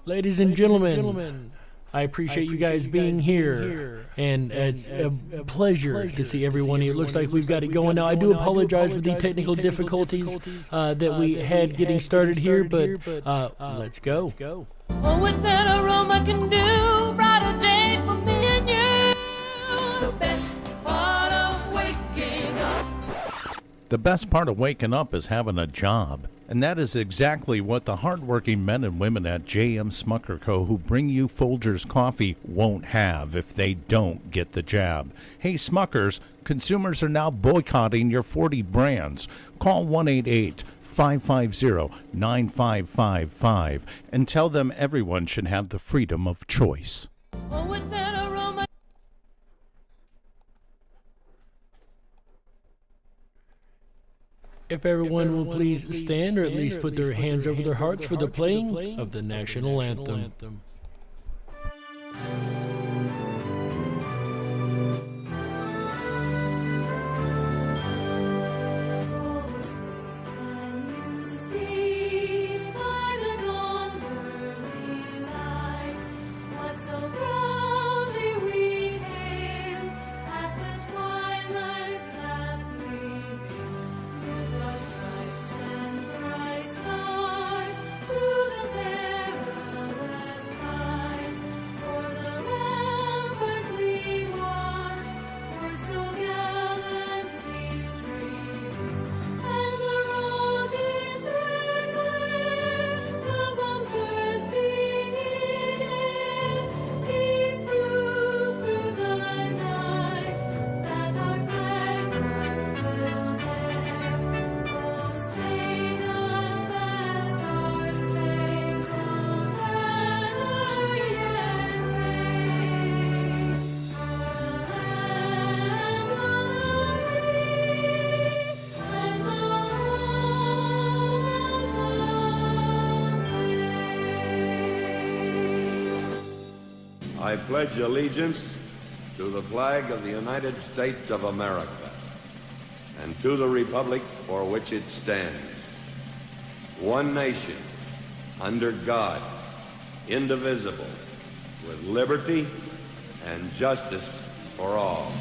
Ladies and gentlemen, I appreciate you guys being here, and it's a pleasure to see everyone here. It looks like we've got it going now. I do apologize for the technical difficulties that we had getting started here, but let's go. Oh, what that aroma can do, brighter day for me and you. The best part of waking up. The best part of waking up is having a job. And that is exactly what the hardworking men and women at J.M. Smucker Co. who bring you Folgers coffee won't have if they don't get the jab. Hey, Smuckers, consumers are now boycotting your 40 brands. Call 1-888-550-9555 and tell them everyone should have the freedom of choice. Oh, with that aroma. If everyone will please stand, or at least put their hands over their hearts for the playing of the national anthem. I pledge allegiance to the flag of the United States of America and to the republic for which it stands, one nation, under God, indivisible, with liberty and justice for all.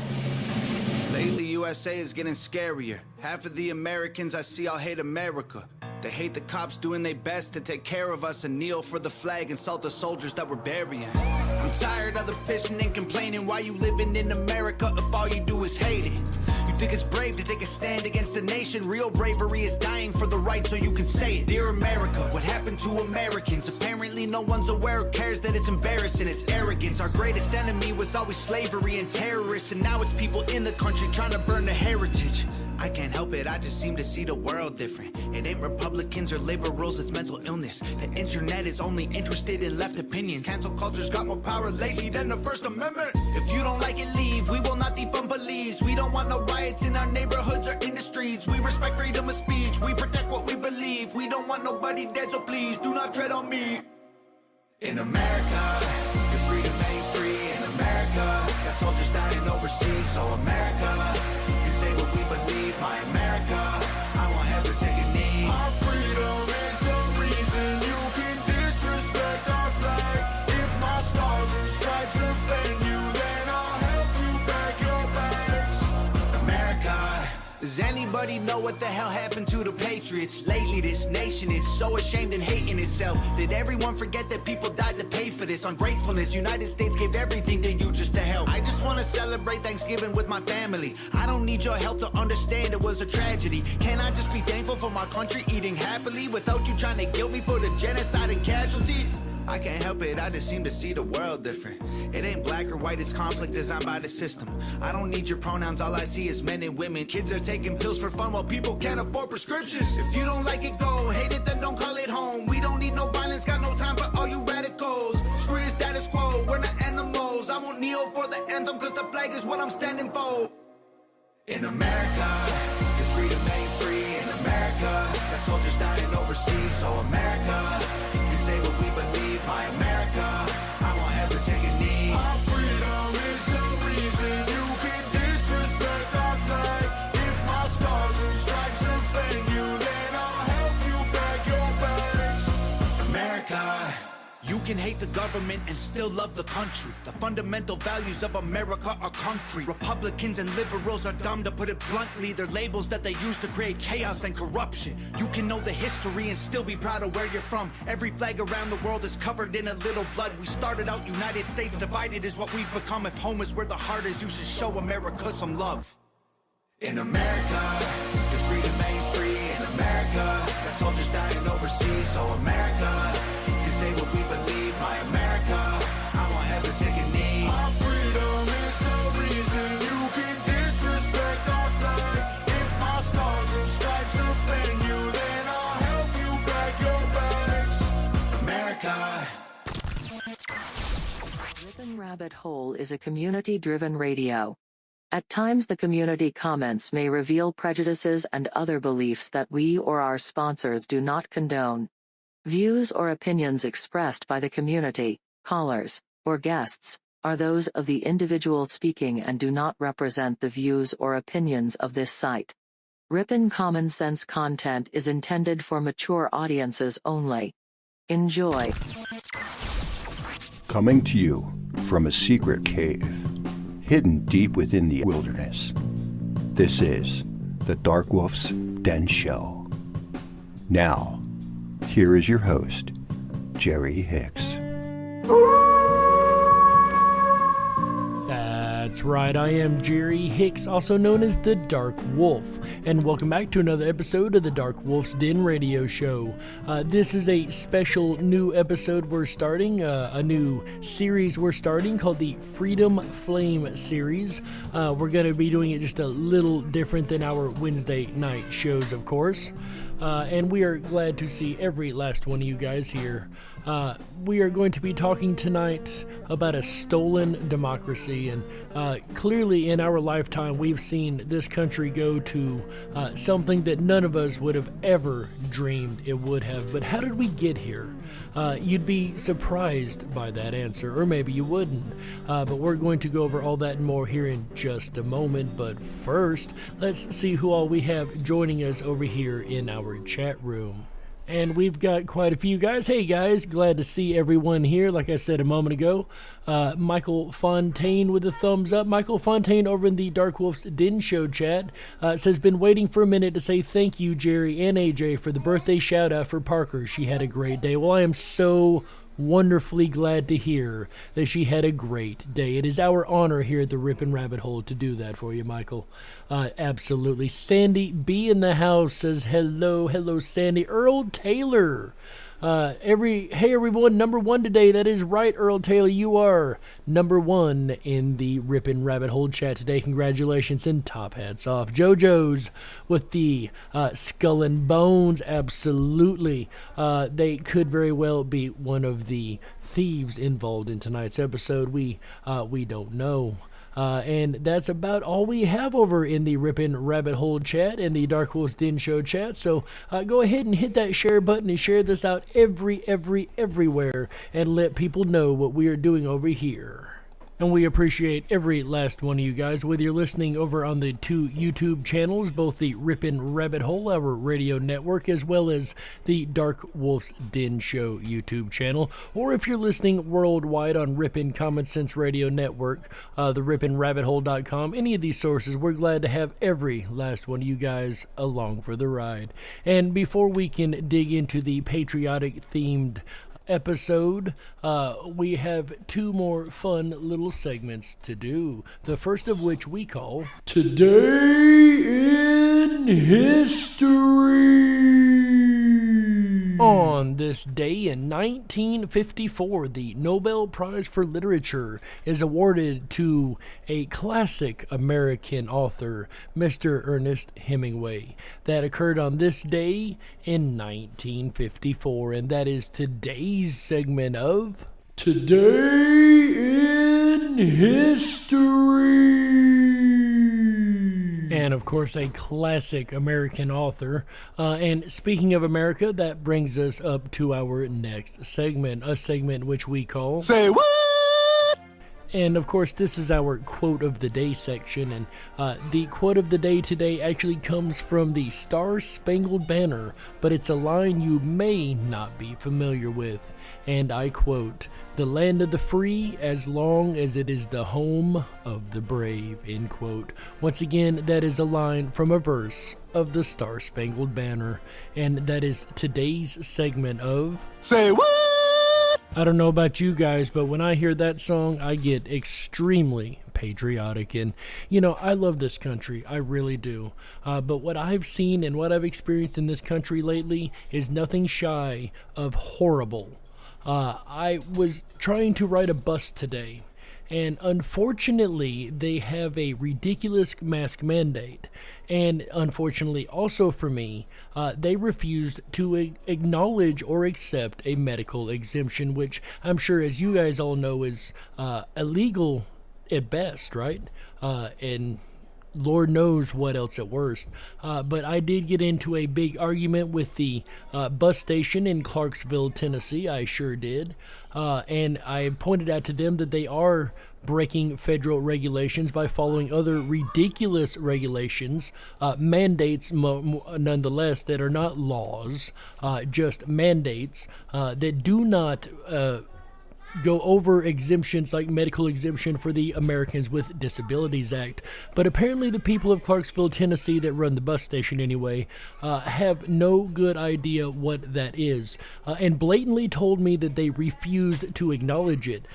Lately, USA is getting scarier. Half of the Americans I see all hate America. They hate the cops doing their best to take care of us and kneel for the flag and salt the soldiers that we're burying. I'm tired of the pissing and complaining. Why you living in America if all you do is hate it? You think it's brave to take a stand against the nation? Real bravery is dying for the right so you can say it. Dear America, what happened to Americans? Apparently no one's aware or cares that it's embarrassing. It's arrogance. Our greatest enemy was always slavery and terrorists, and now it's people in the country trying to burn the heritage. I can't help it, I just seem to see the world different. It ain't Republicans or liberals, it's mental illness. The internet is only interested in left opinions. Cancel culture's got more power lately than the First Amendment. If you don't like it, leave. We will not defund police. We don't want no riots in our neighborhoods or in the streets. We respect freedom of speech. We protect what we believe. We don't want nobody dead, so please do not tread on me. In America, your freedom ain't free. In America, got soldiers dying overseas. So America, you can say what we believe. My America, I won't ever take a knee. Our freedom is the reason you can disrespect our flag. If my stars and stripes offend you, then I'll help you back your bags. America, does anybody know what the hell happened to the Patriots? Lately this nation is so ashamed and hating itself. Did everyone forget that people died to pay for this? Ungratefulness, United States gave everything to you just to help. I just want to celebrate Thanksgiving with my family. I don't need your help to understand it was a tragedy. Can I just be thankful for my country eating happily without you trying to guilt me for the genocide and casualties? I can't help it, I just seem to see the world different. It ain't black or white, it's conflict designed by the system. I don't need your pronouns, all I see is men and women. Kids are taking pills for fun while people can't afford prescriptions. If you don't like it, go. Hate it, then don't call it home. We don't need no violence, got no time for all you radicals. Screw your status quo, we're not animals. I won't kneel for the anthem, cause the flag is what I'm standing for. In America, your freedom ain't free. In America, got soldiers dying overseas. So America, you can say what we believe. My America, I won't ever take a knee. Our freedom is the reason you can disrespect our flag. If my stars and stripes offend you, then I'll help you back your bags. America, you can hate the government and still love the country. The fundamental values of America are concrete. Republicans and liberals are dumb, to put it bluntly. They're labels that they use to create chaos and corruption. You can know the history and still be proud of where you're from. Every flag around the world is covered in a little blood. We started out United States divided is what we've become. If home is where the heart is, you should show America some love. In America, your freedom ain't free. In America, got soldiers dying overseas. So America, you can say what we believe. My America, I won't ever take a knee. Our freedom is the reason you can disrespect our flag. If my stars and stripes offend you, then I'll help you pack your bags. America. Ripon Rabbit Hole is a community-driven radio. At times the community comments may reveal prejudices and other beliefs that we or our sponsors do not condone. Views or opinions expressed by the community, callers, or guests, are those of the individual speaking and do not represent the views or opinions of this site. Ripon Common Sense content is intended for mature audiences only. Enjoy. Coming to you from a secret cave, hidden deep within the wilderness. This is the Dark Wolf's Den Show. Now, here is your host, Jerry Hicks. That's right, I am Jerry Hicks, also known as the Dark Wolf, and welcome back to another episode of the Dark Wolf's Den Radio Show. This is a special new episode we're starting, a new series we're starting called the Freedom Flame series. We're going to be doing it just a little different than our Wednesday night shows, of course. And we are glad to see every last one of you guys here. We are going to be talking tonight about a stolen democracy, and clearly in our lifetime we've seen this country go to something that none of us would have ever dreamed it would have. But how did we get here? You'd be surprised by that answer, or maybe you wouldn't. But we're going to go over all that and more here in just a moment. But first, let's see who all we have joining us over here in our chat room. And we've got quite a few guys. Hey guys, glad to see everyone here. Like I said a moment ago, Michael Fontaine with a thumbs up. Michael Fontaine over in the Dark Wolf's Den Show chat says, been waiting for a minute to say thank you, Jerry and AJ, for the birthday shout out for Parker. She had a great day. Well, I am so wonderfully glad to hear that she had a great day. It is our honor here at the Ripon Rabbit Hole to do that for you, Michael. Absolutely. Sandy B in the house says hello Sandy. Earl Taylor, hey everyone, number one today. That is right, Earl Taylor, you are number one in the Ripon Rabbit Hole chat today. Congratulations and top hats off. JoJo's with the skull and bones. Absolutely, they could very well be one of the thieves involved in tonight's episode. We don't know. And that's about all we have over in the Ripon Rabbit Hole chat and the Dark Wolf's Den Show chat. So go ahead and hit that share button and share this out everywhere and let people know what we are doing over here. And we appreciate every last one of you guys, whether you're listening over on the two YouTube channels, both the Ripon Rabbit Hole, our radio network, as well as the Dark Wolf's Den Show YouTube channel, or if you're listening worldwide on Ripon Common Sense Radio Network, the RiponRabbitHole.com, any of these sources, we're glad to have every last one of you guys along for the ride. And before we can dig into the patriotic-themed episode, we have two more fun little segments to do. The first of which we call Today in History. On this day in 1954, the Nobel Prize for Literature is awarded to a classic American author, Mr. Ernest Hemingway. That occurred on this day in 1954, and that is today's segment of Today in History. And of course, a classic American author. And speaking of America, that brings us up to our next segment, a segment which we call Say what? And of course, this is our quote of the day section, and the quote of the day today actually comes from the Star Spangled Banner, but it's a line you may not be familiar with. And I quote, "The land of the free as long as it is the home of the brave," end quote. Once again, that is a line from a verse of the Star Spangled Banner, and that is today's segment of Say what? I don't know about you guys, but when I hear that song, I get extremely patriotic. And, you know, I love this country. I really do. But what I've seen and what I've experienced in this country lately is nothing shy of horrible. I was trying to ride a bus today, and unfortunately, they have a ridiculous mask mandate. And unfortunately, also for me, they refused to acknowledge or accept a medical exemption, which I'm sure, as you guys all know, is illegal at best, right? And Lord knows what else at worst. But I did get into a big argument with the bus station in Clarksville, Tennessee. I sure did. And I pointed out to them that they are breaking federal regulations by following other ridiculous regulations, mandates nonetheless, that are not laws, just mandates that do not go over exemptions like medical exemption for the Americans with Disabilities Act. But apparently the people of Clarksville, Tennessee, that run the bus station anyway, have no good idea what that is, and blatantly told me that they refused to acknowledge it.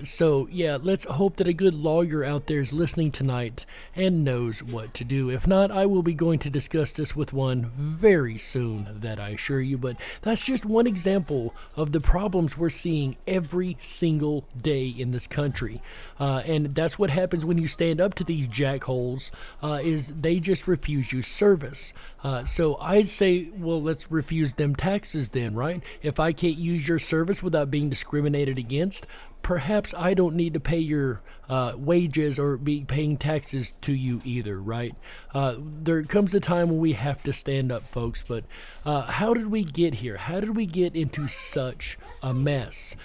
So yeah, let's hope that a good lawyer out there is listening tonight and knows what to do. If not, I will be going to discuss this with one very soon, that I assure you. But that's just one example of the problems we're seeing every single day in this country. And that's what happens when you stand up to these jackholes, is they just refuse you service. So I'd say, well, let's refuse them taxes then, right? If I can't use your service without being discriminated against, perhaps I don't need to pay your wages or be paying taxes to you either, right? There comes a time when we have to stand up, folks, but how did we get here? How did we get into such a mess?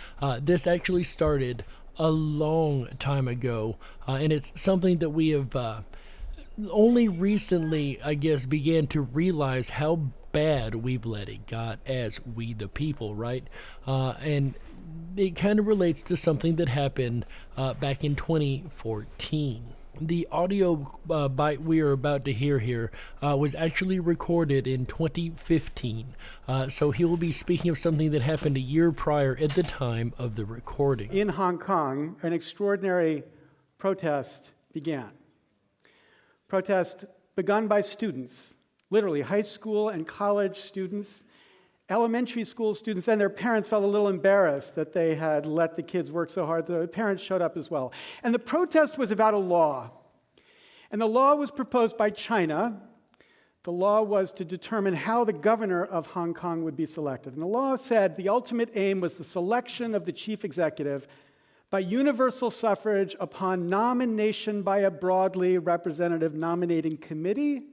This actually started a long time ago, and it's something that we have only recently, I guess, began to realize how bad we've let it got as we the people, right? And it kind of relates to something that happened back in 2014. The audio bite we are about to hear here was actually recorded in 2015. So he will be speaking of something that happened a year prior at the time of the recording. In Hong Kong, an extraordinary protest began. Protest begun by students, literally high school and college students, elementary school students. Then their parents felt a little embarrassed that they had let the kids work so hard. The parents showed up as well. And the protest was about a law. And the law was proposed by China. The law was to determine how the governor of Hong Kong would be selected. And the law said the ultimate aim was the selection of the chief executive by universal suffrage upon nomination by a broadly representative nominating committee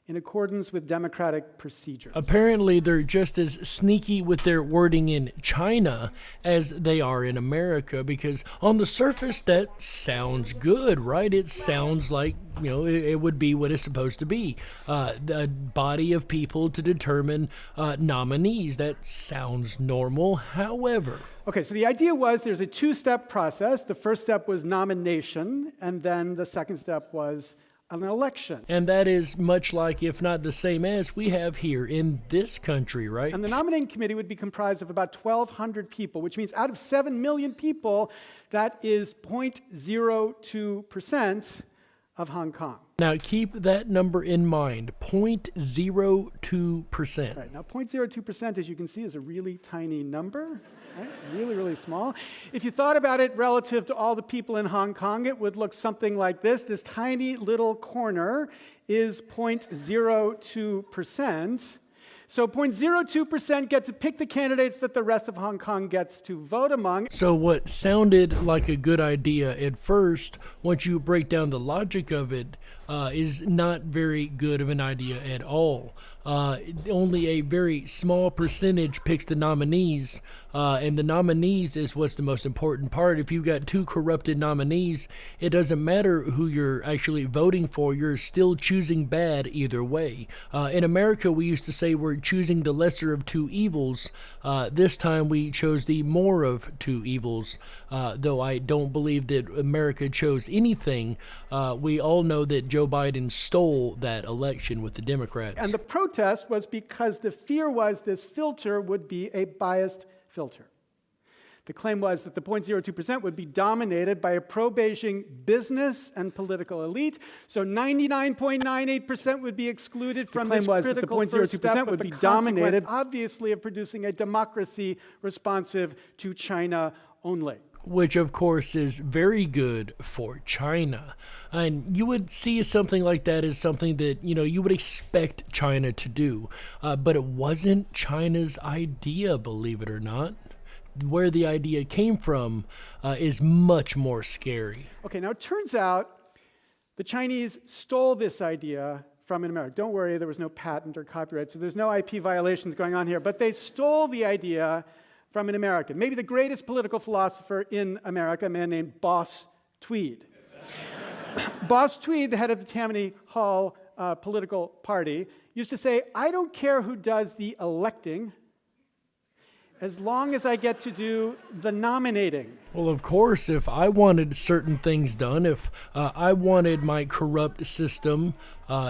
in accordance with democratic procedures. Apparently, they're just as sneaky with their wording in China as they are in America, because on the surface, that sounds good, right? It sounds like, you know, it would be what it's supposed to be. A body of people to determine nominees. That sounds normal. However, okay, so the idea was there's a two-step process. The first step was nomination, and then the second step was an election. And that is much like, if not the same as, we have here in this country, right? And the nominating committee would be comprised of about 1,200 people, which means out of 7 million people, that is 0.02% of Hong Kong. Now, keep that number in mind, 0.02%. Right, now 0.02%, as you can see, is a really tiny number, right? Really, really small. If you thought about it relative to all the people in Hong Kong, it would look something like this. This tiny little corner is 0.02%. So 0.02% get to pick the candidates that the rest of Hong Kong gets to vote among. So what sounded like a good idea at first, once you break down the logic of it, is not very good of an idea at all. Only a very small percentage picks the nominees, and the nominees is what's the most important part. If you've got two corrupted nominees, it doesn't matter who you're actually voting for, you're still choosing bad either way. In America, we used to say we're choosing the lesser of two evils. This time we chose the more of two evils, though I don't believe that America chose anything. We all know that Joe Biden stole that election with the Democrats. And the protest was because the fear was this filter would be a biased filter. The claim was that the 0.02% would be dominated by a pro-Beijing business and political elite, so 99.98% would be excluded from this critical first step, would be dominated, obviously, of producing a democracy responsive to China only. Which, of course, is very good for China. And you would see something like that as something that, you would expect China to do. But it wasn't China's idea, believe it or not. Where the idea came from is much more scary. Okay, now it turns out the Chinese stole this idea from America. Don't worry, there was no patent or copyright, so there's no IP violations going on here. But they stole the idea from an American, maybe the greatest political philosopher in America, a man named Boss Tweed. Boss Tweed, the head of the Tammany Hall political party, used to say, "I don't care who does the electing, as long as I get to do the nominating." Well, of course, if I wanted certain things done, if I wanted my corrupt system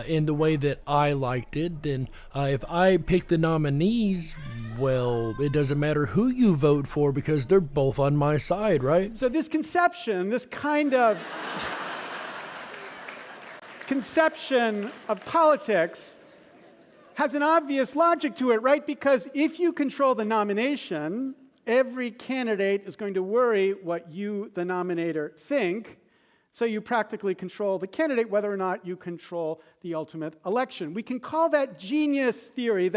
in the way that I liked it, then if I pick the nominees, well, it doesn't matter who you vote for because they're both on my side, right? So this conception, this kind of conception of politics has an obvious logic to it, right? Because if you control the nomination, every candidate is going to worry what you, the nominator, think. So you practically control the candidate, whether or not you control the ultimate election. We can call that genius theory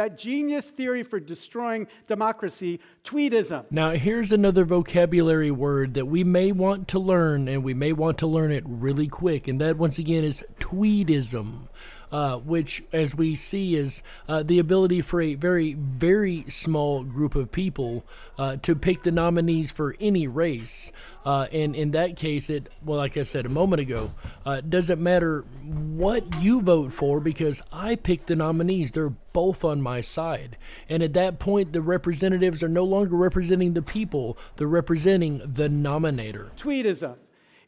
for destroying democracy, Tweedism. Now, here's another vocabulary word that we may want to learn, and we may want to learn it really quick, and that, once again, is Tweedism. Which, as we see, is the ability for a very, very small group of people to pick the nominees for any race. And in that case, like I said a moment ago, doesn't matter what you vote for because I picked the nominees. They're both on my side. And at that point, the representatives are no longer representing the people. They're representing the nominator. Tweedism.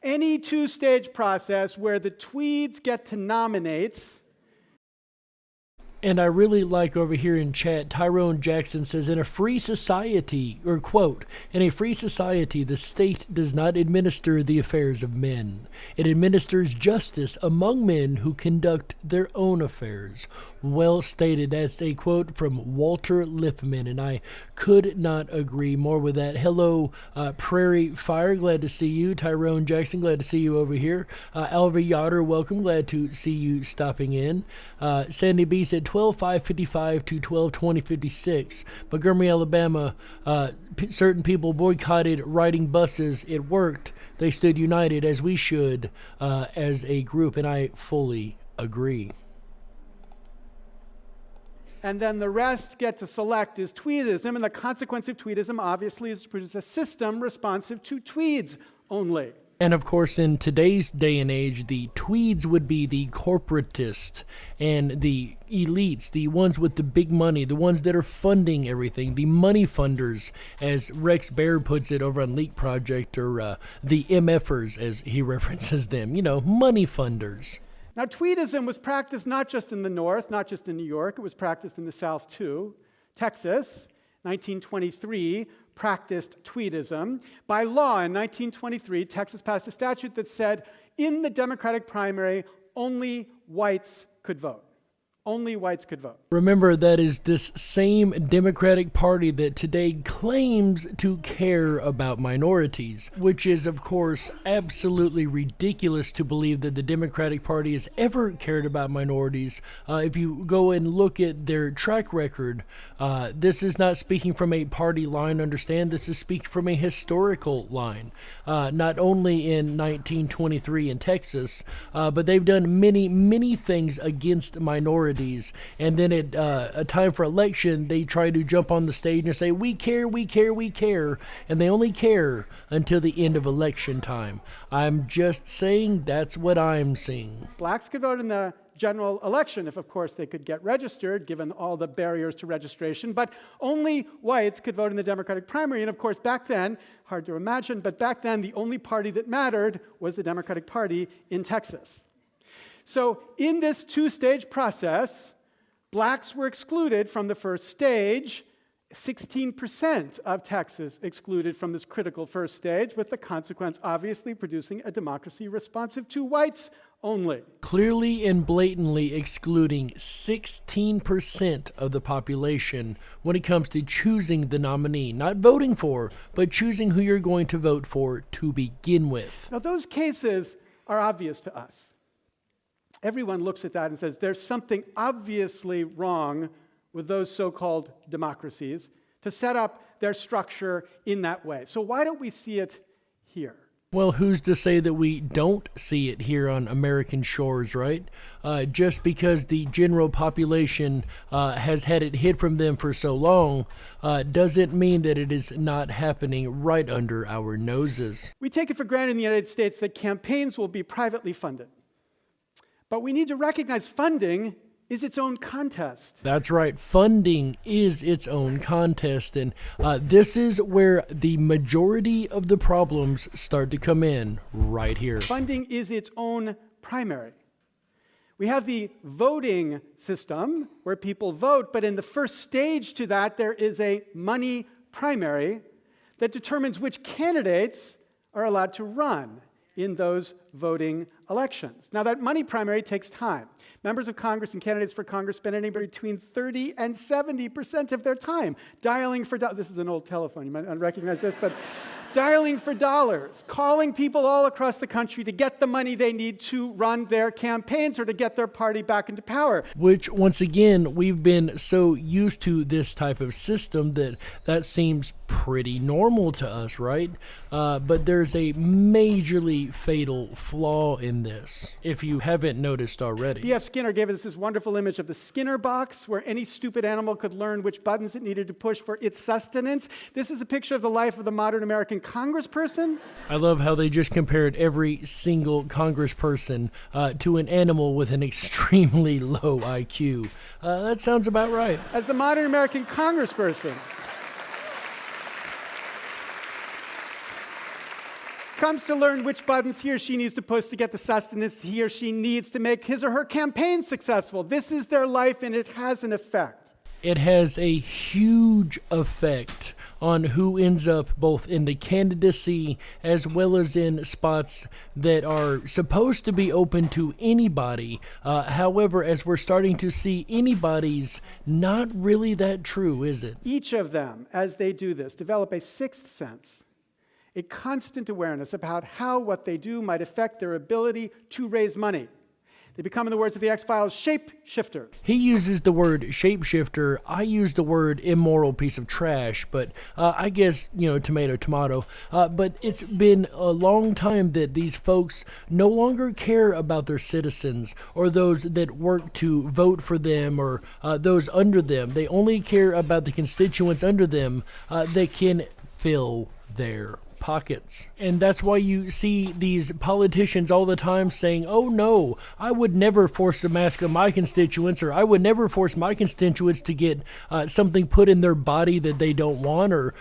Any two-stage process where the Tweeds get to nominate. And I really like over here in chat, Tyrone Jackson says, in a free society, or quote, in a free society, the state does not administer the affairs of men. It administers justice among men who conduct their own affairs. Well stated. That's a quote from Walter Lippmann, and I could not agree more with that. Hello, Prairie Fire. Glad to see you. Tyrone Jackson, glad to see you over here. Alva Yoder, welcome. Glad to see you stopping in. Sandy B said 12/5/55 to 12/20/56. Montgomery, Alabama. Certain people boycotted riding buses. It worked. They stood united, as we should, as a group, and I fully agree. And then the rest get to select is Tweedism, and the consequence of Tweedism, obviously, is to produce a system responsive to Tweeds only. And of course, in today's day and age, the Tweeds would be the corporatists and the elites, the ones with the big money, the ones that are funding everything, the money funders, as Rex Baird puts it over on Leak Project, or the MFers, as he references them, money funders. Now, Tweedism was practiced not just in the North, not just in New York, it was practiced in the South too. Texas, 1923, practiced Tweedism. By law, in 1923, Texas passed a statute that said in the Democratic primary, only whites could vote. Only whites could vote. Remember, that is this same Democratic Party that today claims to care about minorities, which is, of course, absolutely ridiculous to believe that the Democratic Party has ever cared about minorities. If you go and look at their track record, this is not speaking from a party line, understand? This is speaking from a historical line. Not only in 1923 in Texas, but they've done many, many things against minorities. And then at a time for election, they try to jump on the stage and say, we care, we care, we care. And they only care until the end of election time. I'm just saying that's what I'm seeing. Blacks could vote in the general election if, of course, they could get registered, given all the barriers to registration, but only whites could vote in the Democratic primary. And of course, back then, hard to imagine, but back then, the only party that mattered was the Democratic Party in Texas. So in this two-stage process, blacks were excluded from the first stage, 16% of Texas excluded from this critical first stage, with the consequence obviously producing a democracy responsive to whites only. Clearly and blatantly excluding 16% of the population when it comes to choosing the nominee. Not voting for, but choosing who you're going to vote for to begin with. Now, those cases are obvious to us. Everyone looks at that and says, there's something obviously wrong with those so-called democracies to set up their structure in that way. So why don't we see it here? Well, who's to say that we don't see it here on American shores, right? Just because the general population has had it hid from them for so long doesn't mean that it is not happening right under our noses. We take it for granted in the United States that campaigns will be privately funded. But we need to recognize funding is its own contest. That's right. Funding is its own contest. And this is where the majority of the problems start to come in, right here. Funding is its own primary. We have the voting system where people vote, but in the first stage to that, there is a money primary that determines which candidates are allowed to run in those voting elections. Now, that money primary takes time. Members of Congress and candidates for Congress spend anywhere between 30 and 70% of their time dialing for dollars. This is an old telephone, you might not recognize this, but dialing for dollars, calling people all across the country to get the money they need to run their campaigns or to get their party back into power. Which, once again, we've been so used to this type of system that seems pretty normal to us, right? But there's a majorly fatal flaw in this, if you haven't noticed already. B.F. Skinner gave us this wonderful image of the Skinner box, where any stupid animal could learn which buttons it needed to push for its sustenance. This is a picture of the life of the modern American congressperson. I love how they just compared every single congressperson to an animal with an extremely low IQ. That sounds about right. As the modern American congressperson comes to learn which buttons he or she needs to push to get the sustenance he or she needs to make his or her campaign successful. This is their life, and it has an effect. It has a huge effect on who ends up both in the candidacy as well as in spots that are supposed to be open to anybody. However, as we're starting to see, anybody's not really that true, is it? Each of them, as they do this, develop a sixth sense, a constant awareness about how what they do might affect their ability to raise money. They become, in the words of the X-Files, shapeshifters. He uses the word shapeshifter. I use the word immoral piece of trash, but I guess, tomato, tomato. But it's been a long time that these folks no longer care about their citizens or those that work to vote for them or those under them. They only care about the constituents under them that can fill their pockets. And that's why you see these politicians all the time saying, oh no, I would never force the mask on my constituents, or I would never force my constituents to get something put in their body that they don't want, or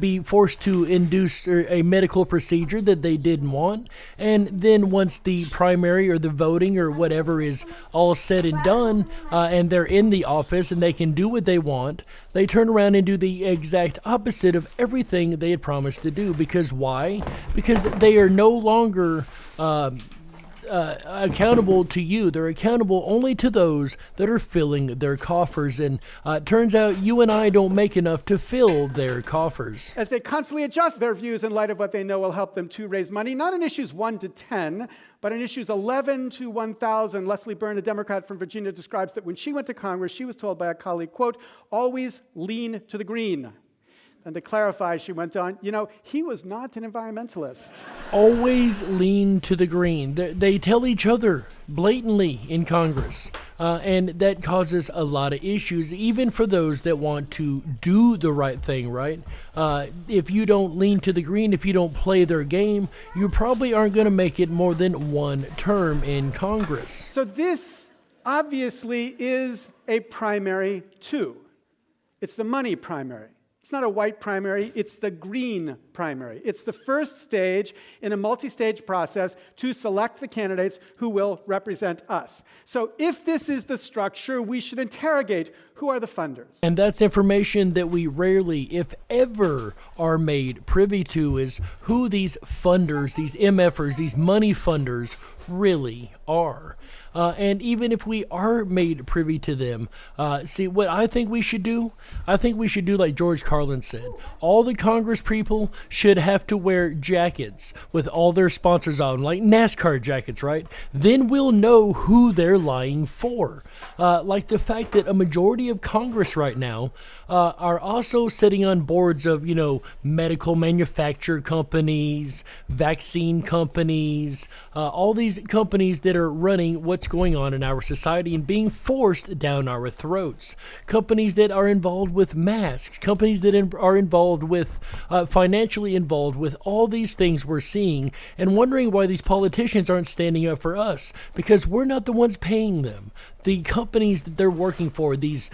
be forced to induce a medical procedure that they didn't want. And then once the primary or the voting or whatever is all said and done, and they're in the office and they can do what they want, they turn around and do the exact opposite of everything they had promised to do. Because why? Because they are no longer accountable to you. They're accountable only to those that are filling their coffers. And it turns out you and I don't make enough to fill their coffers. As they constantly adjust their views in light of what they know will help them to raise money, not on issues 1 to 10, but on issues 11 to 1,000. Leslie Byrne, a Democrat from Virginia, describes that when she went to Congress, she was told by a colleague, quote, always lean to the green. And to clarify, she went on, he was not an environmentalist. Always lean to the green. They tell each other blatantly in Congress. And that causes a lot of issues, even for those that want to do the right thing, right? If you don't lean to the green, if you don't play their game, you probably aren't going to make it more than one term in Congress. So this obviously is a primary too. It's the money primary. It's not a white primary, it's the green primary. It's the first stage in a multi-stage process to select the candidates who will represent us. So if this is the structure, we should interrogate who are the funders. And that's information that we rarely, if ever, are made privy to, is who these funders, these MFers, these money funders really are. And even if we are made privy to them, see, what I think we should do, like George Carlin said. All the Congress people should have to wear jackets with all their sponsors on, like NASCAR jackets, right? Then we'll know who they're lying for. Like the fact that a majority of Congress right now are also sitting on boards of, medical manufacturer companies, vaccine companies, all these companies that are running what's going on in our society and being forced down our throats. Companies that are involved with masks, companies that are involved with, financially involved with all these things we're seeing, and wondering why these politicians aren't standing up for us, because we're not the ones paying them. The companies that they're working for, these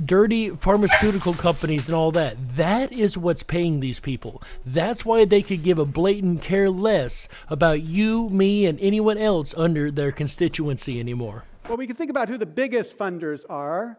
dirty pharmaceutical companies and all that, that is what's paying these people. That's why they could give a blatant care less about you, me, and anyone else under their constituency anymore. Well, we can think about who the biggest funders are.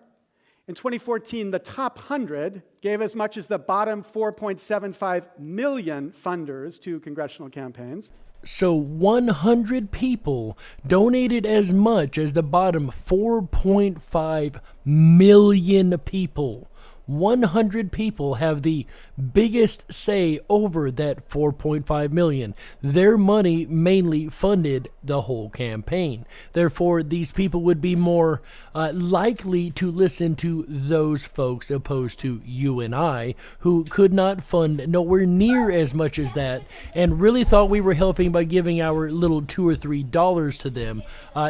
In 2014, the top 100 gave as much as the bottom 4.75 million funders to congressional campaigns. So 100 people donated as much as the bottom 4.5 million people. 100 people have the biggest say over that 4.5 million. Their money mainly funded the whole campaign. Therefore, these people would be more likely to listen to those folks opposed to you and I, who could not fund nowhere near as much as that and really thought we were helping by giving our little $2 or $3 to them.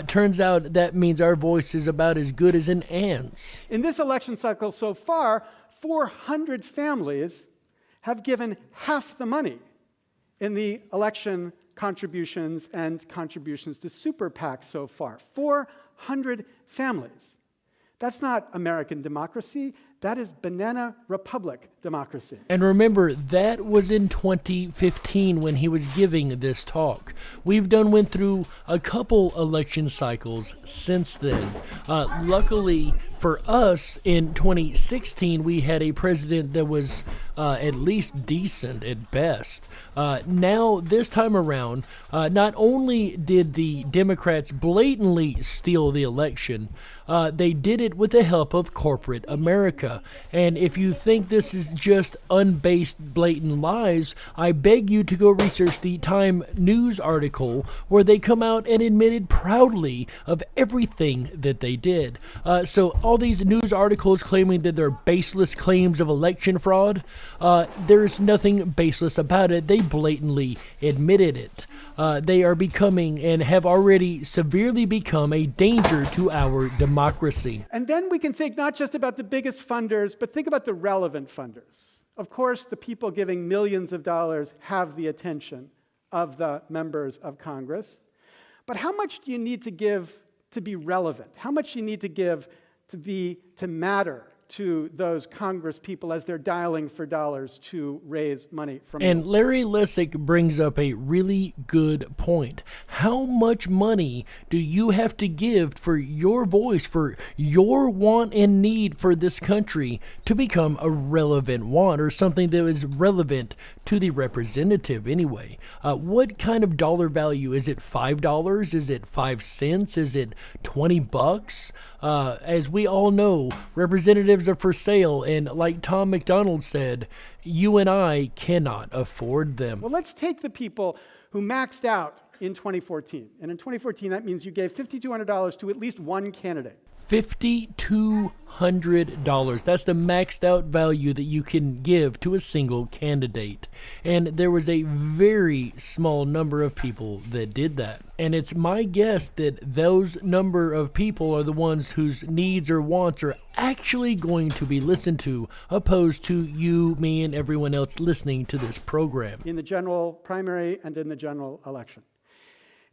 Turns out that means our voice is about as good as an ant's. In this election cycle so far, 400 families have given half the money in the election contributions and contributions to super PACs so far. 400 families. That's not American democracy. That is banana republic democracy. And remember, that was in 2015 when he was giving this talk. Went through a couple election cycles since then. Luckily for us, in 2016, we had a president that was at least decent at best. Now, this time around, not only did the Democrats blatantly steal the election, they did it with the help of corporate America. And if you think this is just unbased, blatant lies, I beg you to go research the Time News article where they come out and admitted proudly of everything that they did. So all these news articles claiming that they're baseless claims of election fraud, there's nothing baseless about it. They blatantly admitted it. They are becoming and have already severely become a danger to our democracy. And then we can think not just about the biggest funders, but think about the relevant funders. Of course, the people giving millions of dollars have the attention of the members of Congress. But how much do you need to give to be relevant? How much do you need to give to matter to those Congress people as they're dialing for dollars to raise money from you. And Larry Lessig brings up a really good point. How much money do you have to give for your voice, for your want and need for this country to become a relevant want, or something that is relevant to the representative anyway? What kind of dollar value? Is it $5? Is it 5 cents? Is it $20? As we all know, representatives are for sale, and like Tom McDonald said, you and I cannot afford them. Well, let's take the people who maxed out in 2014. And in 2014, that means you gave $5,200 to at least one candidate. $5,200. That's the maxed out value that you can give to a single candidate. And there was a very small number of people that did that. And it's my guess that those number of people are the ones whose needs or wants are actually going to be listened to, opposed to you, me, and everyone else listening to this program. In the general primary and in the general election.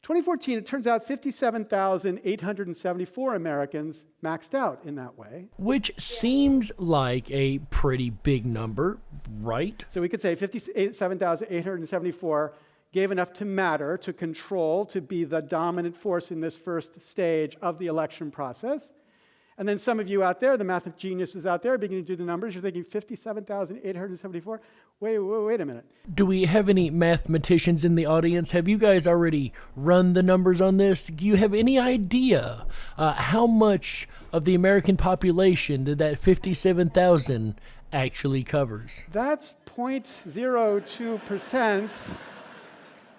2014, it turns out 57,874 Americans maxed out in that way. Which seems like a pretty big number, right? So we could say 57,874 gave enough to matter, to control, to be the dominant force in this first stage of the election process. And then some of you out there, the math geniuses out there, beginning to do the numbers, you're thinking 57,874? Wait a minute. Do we have any mathematicians in the audience? Have you guys already run the numbers on this? Do you have any idea how much of the American population that 57,000 actually covers? That's 0.02%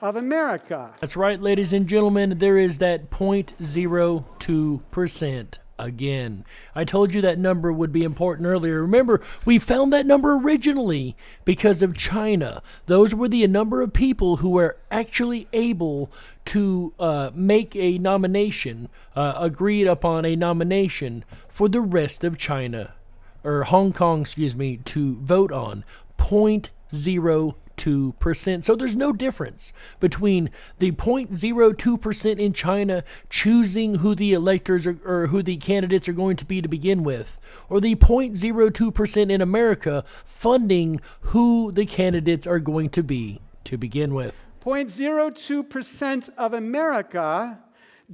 of America. That's right, ladies and gentlemen, there is that 0.02%. Again, I told you that number would be important earlier. Remember, we found that number originally because of China. Those were the number of people who were actually able to make a nomination, agreed upon a nomination for the rest of China, or Hong Kong, to vote on. 0.02%. So there's no difference between the 0.02% in China choosing who the electors or who the candidates are going to be to begin with, or the 0.02% in America funding who the candidates are going to be to begin with. 0.02% of America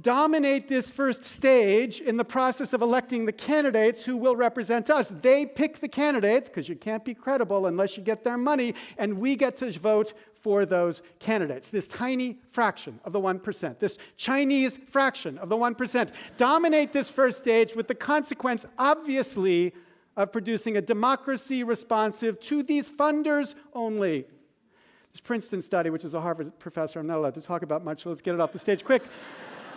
dominate this first stage in the process of electing the candidates who will represent us. They pick the candidates, because you can't be credible unless you get their money, and we get to vote for those candidates. This tiny fraction of the 1%, this Chinese fraction of the 1%, dominate this first stage with the consequence, obviously, of producing a democracy responsive to these funders only. This Princeton study, which is a Harvard professor I'm not allowed to talk about much, so let's get it off the stage quick,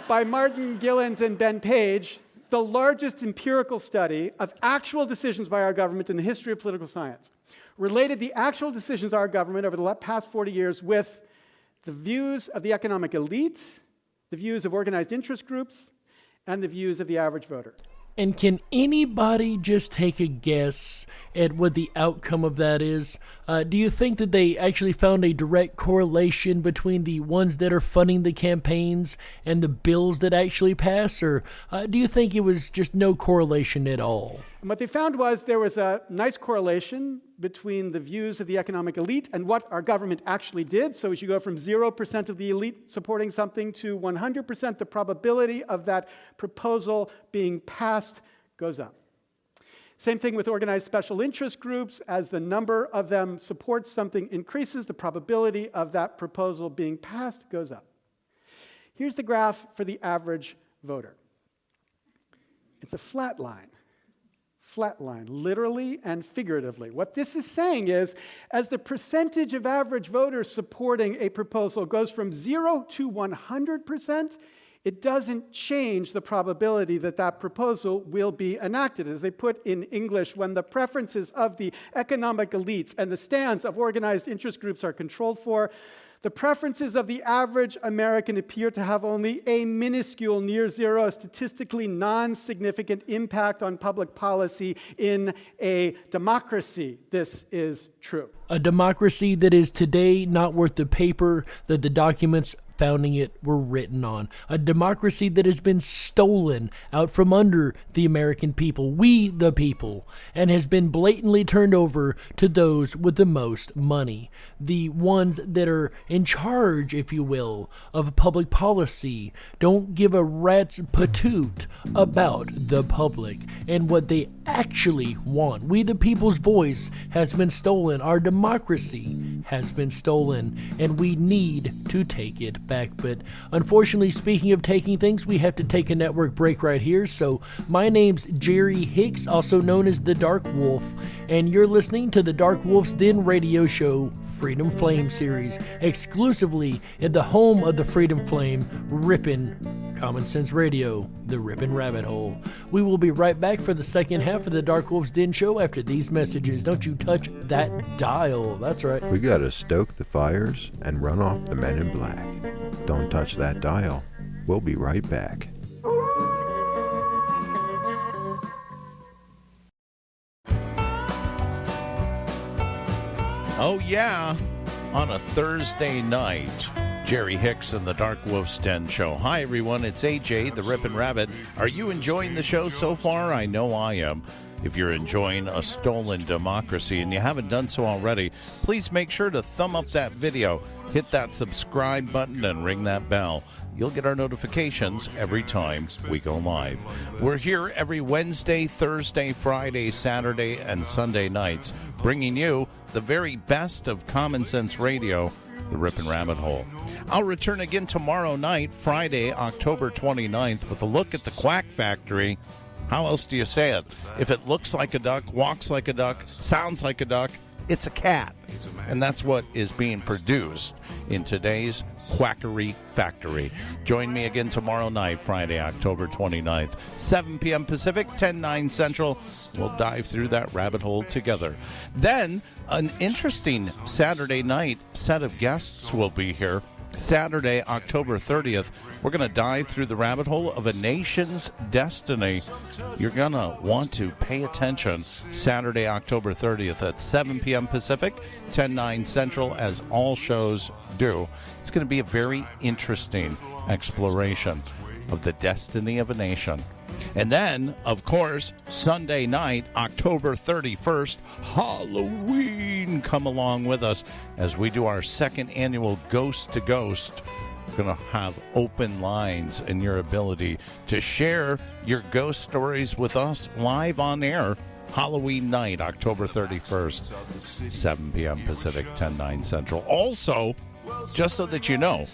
by Martin Gillens and Ben Page, the largest empirical study of actual decisions by our government in the history of political science, related the actual decisions of our government over the past 40 years with the views of the economic elite, the views of organized interest groups, and the views of the average voter. And can anybody just take a guess at what the outcome of that is? Do you think that they actually found a direct correlation between the ones that are funding the campaigns and the bills that actually pass? Or do you think it was just no correlation at all? And what they found was there was a nice correlation between the views of the economic elite and what our government actually did. So as you go from 0% of the elite supporting something to 100%, the probability of that proposal being passed goes up. Same thing with organized special interest groups. As the number of them supports something increases, the probability of that proposal being passed goes up. Here's the graph for the average voter. It's a flat line. Flatline, literally and figuratively. What this is saying is, as the percentage of average voters supporting a proposal goes from 0 to 100%, it doesn't change the probability that that proposal will be enacted. As they put in English, when the preferences of the economic elites and the stands of organized interest groups are controlled for, the preferences of the average American appear to have only a minuscule, near zero, statistically non-significant impact on public policy in a democracy. This is true. A democracy that is today not worth the paper that the documents founding it were written on. A democracy that has been stolen out from under the American people, we the people, and has been blatantly turned over to those with the most money. The ones that are in charge, if you will, of public policy don't give a rat's patoot about the public and what they actually want. We the people's voice has been stolen. Our democracy has been stolen, and we need to take it back. But unfortunately, speaking of taking things, we have to take a network break right here. So my name's Jerry Hicks, also known as the Dark Wolf, and you're listening to the Dark Wolf's Den radio show, Freedom Flame series, exclusively at the home of the Freedom Flame, Ripon Common Sense Radio, the Ripon Rabbit Hole. We will be right back for the second half of the Dark Wolf's Den show after these messages. Don't you touch that dial. That's right. We gotta stoke the fires and run off the men in black. Don't touch that dial. We'll be right back. Oh, yeah, on a Thursday night, Jerry Hicks and the Dark Wolf's Den show. Hi, everyone, it's AJ, the Ripon Rabbit. Are you enjoying the show so far? I know I am. If you're enjoying a stolen democracy and you haven't done so already, please make sure to thumb up that video, hit that subscribe button, and ring that bell. You'll get our notifications every time we go live. We're here every Wednesday, Thursday, Friday, Saturday, and Sunday nights, bringing you the very best of Common Sense Radio, the Ripon Rabbit Hole. I'll return again tomorrow night, Friday, October 29th, with a look at the Quack Factory. How else do you say it? If it looks like a duck, walks like a duck, sounds like a duck, it's a cat. And that's what is being produced in today's Quackery Factory. Join me again tomorrow night, Friday, October 29th, 7 p.m. Pacific, 10/9 Central. We'll dive through that rabbit hole together. Then, an interesting Saturday night set of guests will be here. Saturday, October 30th, we're going to dive through the rabbit hole of a nation's destiny. You're going to want to pay attention Saturday, October 30th at 7 p.m. Pacific, 10/9 Central, as all shows do. It's going to be a very interesting exploration of the destiny of a nation. And then, of course, Sunday night, October 31st, Halloween. Come along with us as we do our second annual Ghost to Ghost. We're going to have open lines and your ability to share your ghost stories with us live on air. Halloween night, October 31st, 7 p.m. Pacific, 10/9 Central. Also, just so that you know,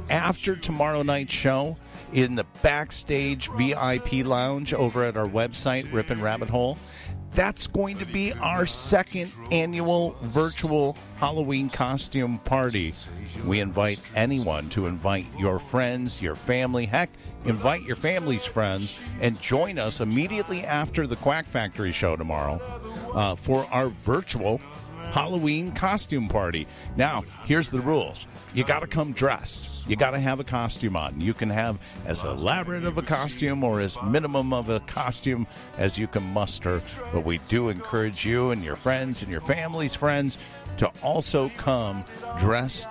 after tomorrow night's show, in the Backstage VIP lounge over at our website, Ripon Rabbit Hole, that's going to be our second annual virtual Halloween costume party. We invite anyone to invite your friends, your family, heck, invite your family's friends, and join us immediately after the Quack Factory show tomorrow for our virtual Halloween costume party. Now, here's the rules. You got to come dressed. You got to have a costume on. You can have as elaborate of a costume or as minimum of a costume as you can muster. But we do encourage you and your friends and your family's friends to also come dressed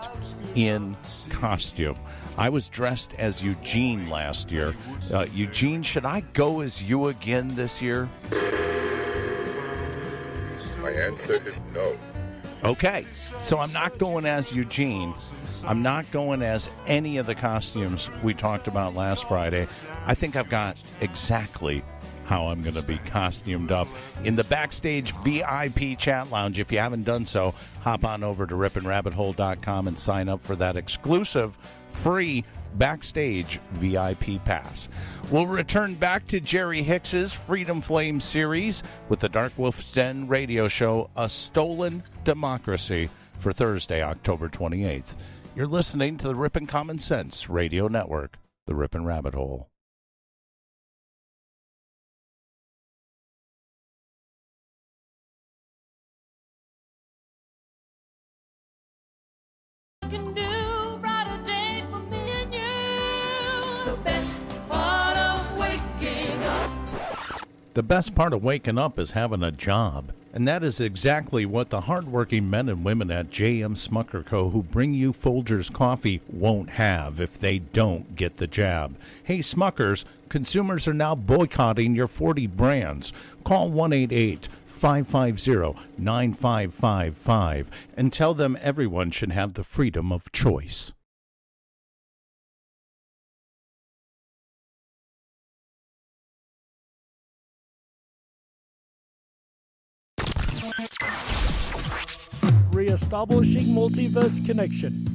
in costume. I was dressed as Eugene last year. Eugene, should I go as you again this year? My answer is no. Okay, so I'm not going as Eugene. I'm not going as any of the costumes we talked about last Friday. I think I've got exactly how I'm going to be costumed up in the Backstage VIP chat lounge. If you haven't done so, hop on over to riponrabbithole.com and sign up for that exclusive free Backstage VIP pass. We'll return back to Jerry Hicks's Freedom Flame series with the Dark Wolf's Den radio show, A Stolen Democracy, for Thursday, October 28th. You're listening to the Ripon Common Sense Radio Network, the Ripon Rabbit Hole. Can do brighter day for me and you. The best part of waking up. The best part of waking up is having a job. And that is exactly what the hardworking men and women at J.M. Smucker Co. who bring you Folgers coffee won't have if they don't get the jab. Hey, Smuckers, consumers are now boycotting your 40 brands. Call 1-888-550-9555 and tell them everyone should have the freedom of choice. Reestablishing multiverse connection.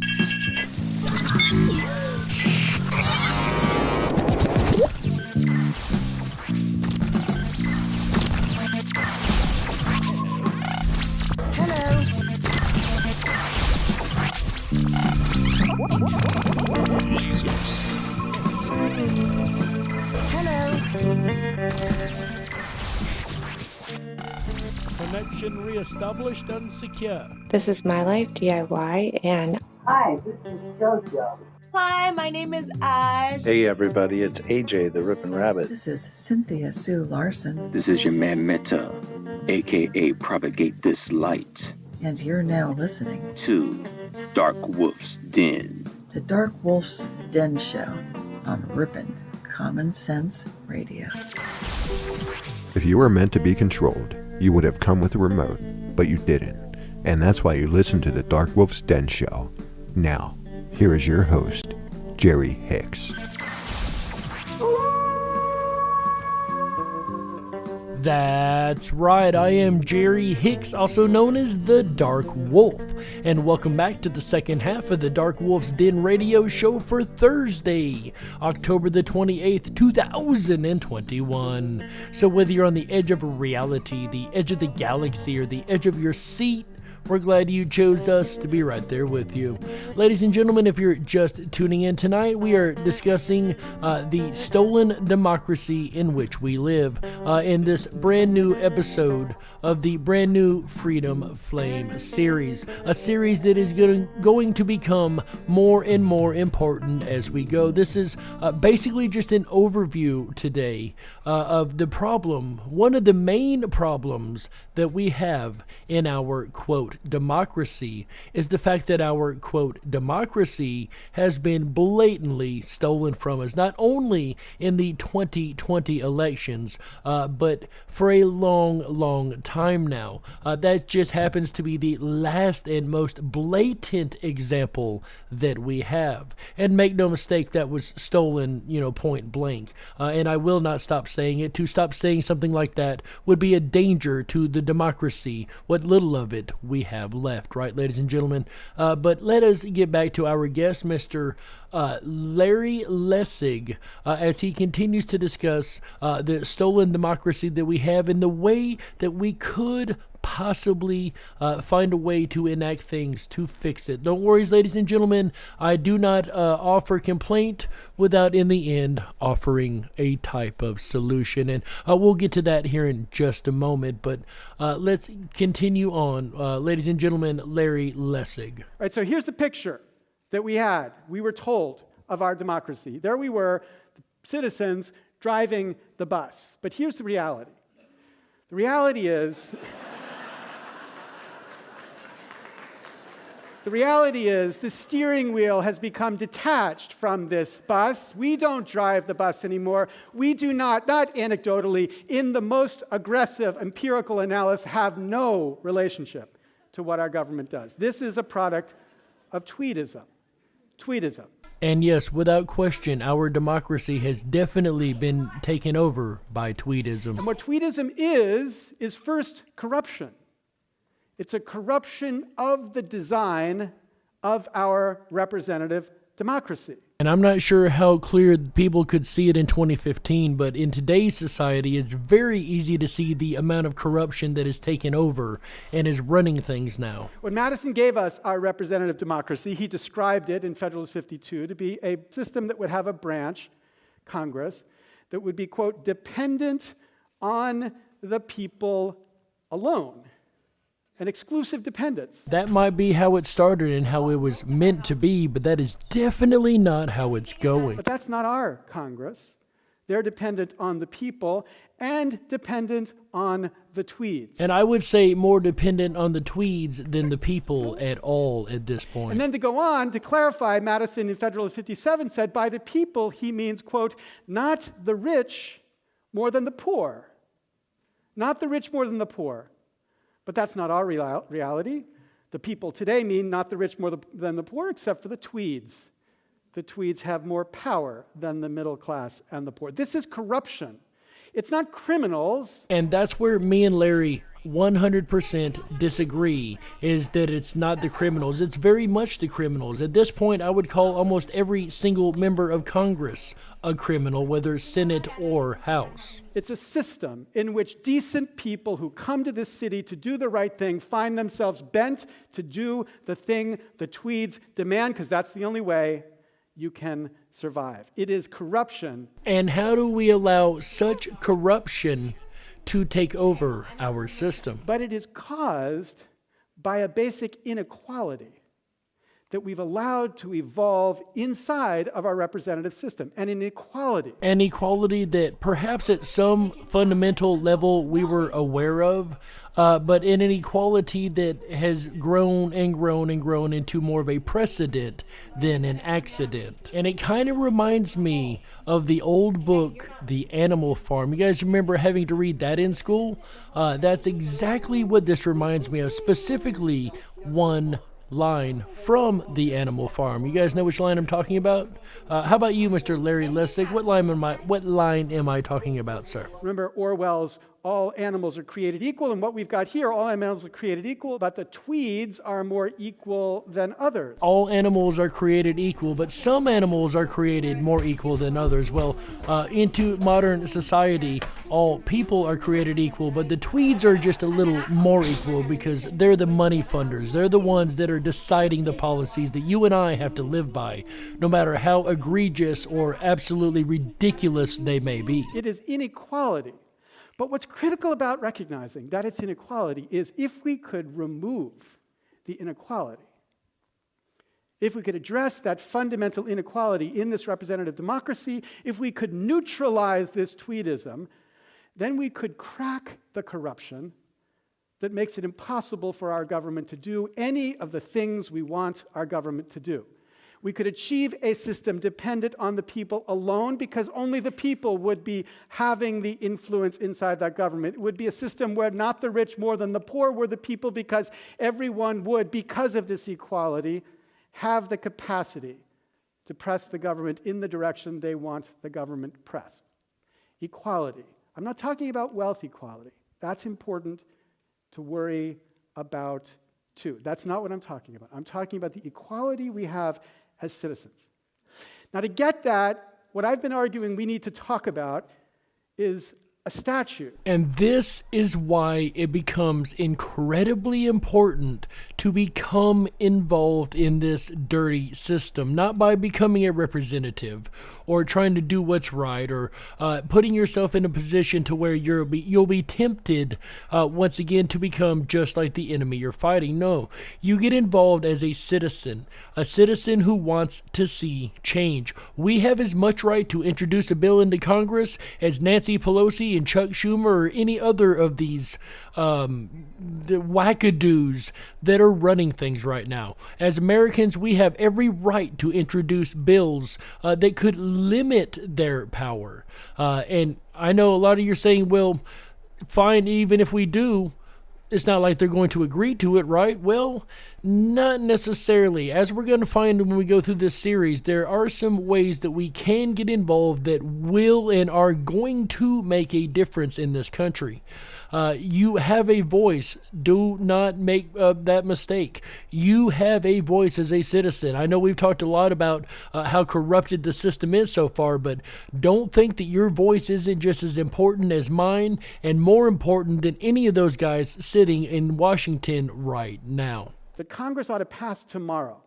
Connection reestablished and secure. This is My Life DIY, and hi, this is JoJo. Hi, my name is Ash. Hey everybody, it's AJ the Ripon Rabbit. This is Cynthia Sue Larson. This is your man Meta, aka Propagate This Light. And you're now listening to Dark Wolf's Den. The Dark Wolf's Den Show on Ripon Common Sense Radio. If you were meant to be controlled, you would have come with a remote, but you didn't. And that's why you listen to the Dark Wolf's Den Show. Now, here is your host, Jerry Hicks. That's right, I am Jerry Hicks, also known as the Dark Wolf, and welcome back to the second half of the Dark Wolf's Den radio show for Thursday, October the 28th, 2021. So whether you're on the edge of reality, the edge of the galaxy, or the edge of your seat, we're glad you chose us to be right there with you. Ladies and gentlemen, if you're just tuning in tonight, we are discussing the stolen democracy in which we live in this brand new episode of the brand new Freedom Flame series. A series that is going to become more and more important as we go. This is basically just an overview today of the problem, one of the main problems that we have in our, quote, democracy is the fact that our, quote, democracy has been blatantly stolen from us, not only in the 2020 elections, but for a long time now. That just happens to be the last and most blatant example that we have. And make no mistake, that was stolen, point blank. And I will not stop saying it. To stop saying something like that would be a danger to the democracy, what little of it we have left, right, ladies and gentlemen? But let us get back to our guest, Mr. Larry Lessig, as he continues to discuss the stolen democracy that we have and the way that we could possibly find a way to enact things to fix it. Don't worry, ladies and gentlemen, I do not offer complaint without in the end offering a type of solution, and we'll get to that here in just a moment, but let's continue on. Ladies and gentlemen, Larry Lessig. All right, so here's the picture that we had. We were told of our democracy. There we were, citizens driving the bus. But here's the reality. The reality is... The reality is the steering wheel has become detached from this bus. We don't drive the bus anymore. We do not anecdotally, in the most aggressive empirical analysis, have no relationship to what our government does. This is a product of tweedism. Tweedism. And yes, without question, our democracy has definitely been taken over by tweedism. And what tweedism is first corruption. It's a corruption of the design of our representative democracy. And I'm not sure how clear people could see it in 2015, but in today's society, it's very easy to see the amount of corruption that is taken over and is running things now. When Madison gave us our representative democracy, he described it in Federalist 52 to be a system that would have a branch, Congress, that would be, quote, dependent on the people alone. An exclusive dependence. That might be how it started and how it was meant to be, but that is definitely not how it's going. But that's not our Congress. They're dependent on the people and dependent on the tweeds. And I would say more dependent on the tweeds than the people at all at this point. And then to go on, to clarify, Madison in Federalist 57 said, by the people, he means, quote, not the rich more than the poor. Not the rich more than the poor. But that's not our reality. The people today mean not the rich more than the poor, except for the tweeds. The tweeds have more power than the middle class and the poor. This is corruption. It's not criminals. And that's where me and Larry 100% disagree, is that it's not the criminals. It's very much the criminals. At this point, I would call almost every single member of Congress a criminal, whether Senate or House. It's a system in which decent people who come to this city to do the right thing find themselves bent to do the thing the tweeds demand, because that's the only way you can survive. It is corruption. And how do we allow such corruption to take over our system? But it is caused by a basic inequality that we've allowed to evolve inside of our representative system, an inequality. An equality that perhaps at some fundamental level we were aware of, but an inequality that has grown and grown and grown into more of a precedent than an accident. And it kind of reminds me of the old book, The Animal Farm. You guys remember having to read that in school? That's exactly what this reminds me of, specifically one line from The Animal Farm. You guys know which line I'm talking about? How about you, Mr. Larry Lessig? What line am I talking about, sir? Remember Orwell's all animals are created equal, and what we've got here, all animals are created equal, but the tweeds are more equal than others. All animals are created equal, but some animals are created more equal than others. Well, into modern society, all people are created equal, but the tweeds are just a little more equal because they're the money funders. They're the ones that are deciding the policies that you and I have to live by, no matter how egregious or absolutely ridiculous they may be. It is inequality. But what's critical about recognizing that it's inequality is if we could remove the inequality, if we could address that fundamental inequality in this representative democracy, if we could neutralize this tweedism, then we could crack the corruption that makes it impossible for our government to do any of the things we want our government to do. We could achieve a system dependent on the people alone because only the people would be having the influence inside that government. It would be a system where not the rich more than the poor were the people, because everyone would, because of this equality, have the capacity to press the government in the direction they want the government pressed. Equality. I'm not talking about wealth equality. That's important to worry about too. That's not what I'm talking about. I'm talking about the equality we have as citizens. Now, to get that, what I've been arguing we need to talk about is a statute. And this is why it becomes incredibly important to become involved in this dirty system, not by becoming a representative or trying to do what's right or putting yourself in a position to where you'll be tempted once again to become just like the enemy you're fighting. No, you get involved as a citizen who wants to see change. We have as much right to introduce a bill into Congress as Nancy Pelosi and Chuck Schumer or any other of these the wackadoos that are running things right now. As Americans, we have every right to introduce bills that could limit their power. And I know a lot of you are saying, well, fine, even if we do, it's not like they're going to agree to it, right? Well, not necessarily. As we're going to find when we go through this series, there are some ways that we can get involved that will and are going to make a difference in this country. You have a voice. Do not make that mistake. You have a voice as a citizen. I know we've talked a lot about how corrupted the system is so far, but don't think that your voice isn't just as important as mine and more important than any of those guys sitting in Washington right now. That Congress ought to pass tomorrow.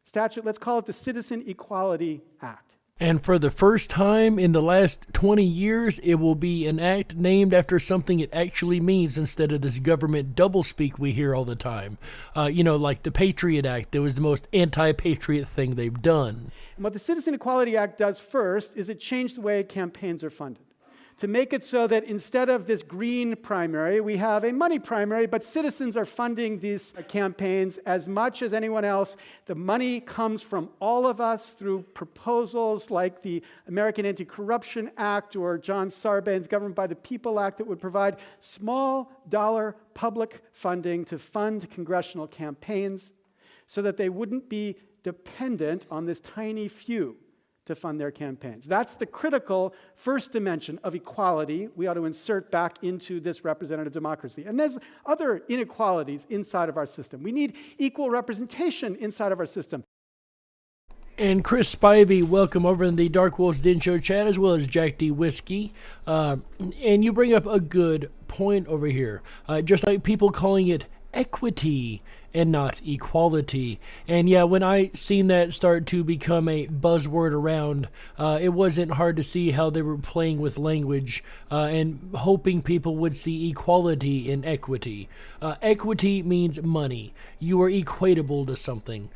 Statute, let's call it the Citizen Equality Act. And for the first time in the last 20 years, it will be an act named after something it actually means instead of this government doublespeak we hear all the time. Like the Patriot Act, that was the most anti-patriot thing they've done. And what the Citizen Equality Act does first is it changed the way campaigns are funded, to make it so that instead of this green primary, we have a money primary, but citizens are funding these campaigns as much as anyone else. The money comes from all of us through proposals like the American Anti-Corruption Act or John Sarbanes' Government by the People Act that would provide small dollar public funding to fund congressional campaigns so that they wouldn't be dependent on this tiny few to fund their campaigns. That's the critical first dimension of equality we ought to insert back into this representative democracy. And there's other inequalities inside of our system. We need equal representation inside of our system. And Chris Spivey, welcome over in the Dark Wolves Den Show chat, as well as Jack D. Whiskey. And you bring up a good point over here. Just like people calling it equity and not equality. And yeah, when I seen that start to become a buzzword around, it wasn't hard to see how they were playing with language and hoping people would see equality in equity. Equity means money. You are equatable to something,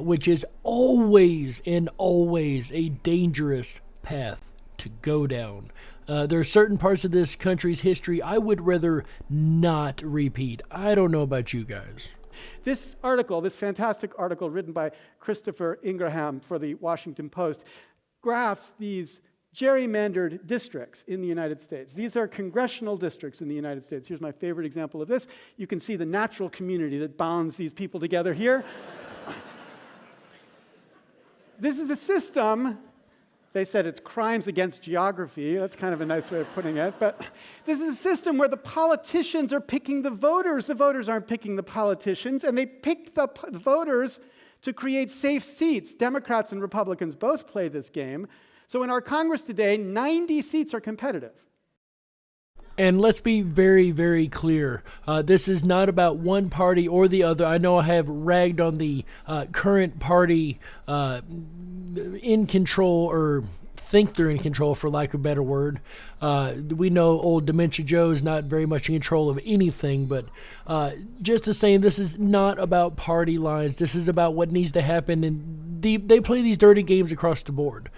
which is always and always a dangerous path to go down. There are certain parts of this country's history I would rather not repeat. I don't know about you guys. This article, this fantastic article written by Christopher Ingraham for the Washington Post, graphs these gerrymandered districts in the United States. These are congressional districts in the United States. Here's my favorite example of this. You can see the natural community that bonds these people together here. This is a system. They said it's crimes against geography. That's kind of a nice way of putting it. But this is a system where the politicians are picking the voters. The voters aren't picking the politicians, and they pick the voters to create safe seats. Democrats and Republicans both play this game. So in our Congress today, 90 seats are competitive. And let's be very, very clear. This is not about one party or the other. I know I have ragged on the current party in control, or think they're in control, for lack of a better word. We know old Dementia Joe is not very much in control of anything, but just the same, this is not about party lines. This is about what needs to happen, and they play these dirty games across the board.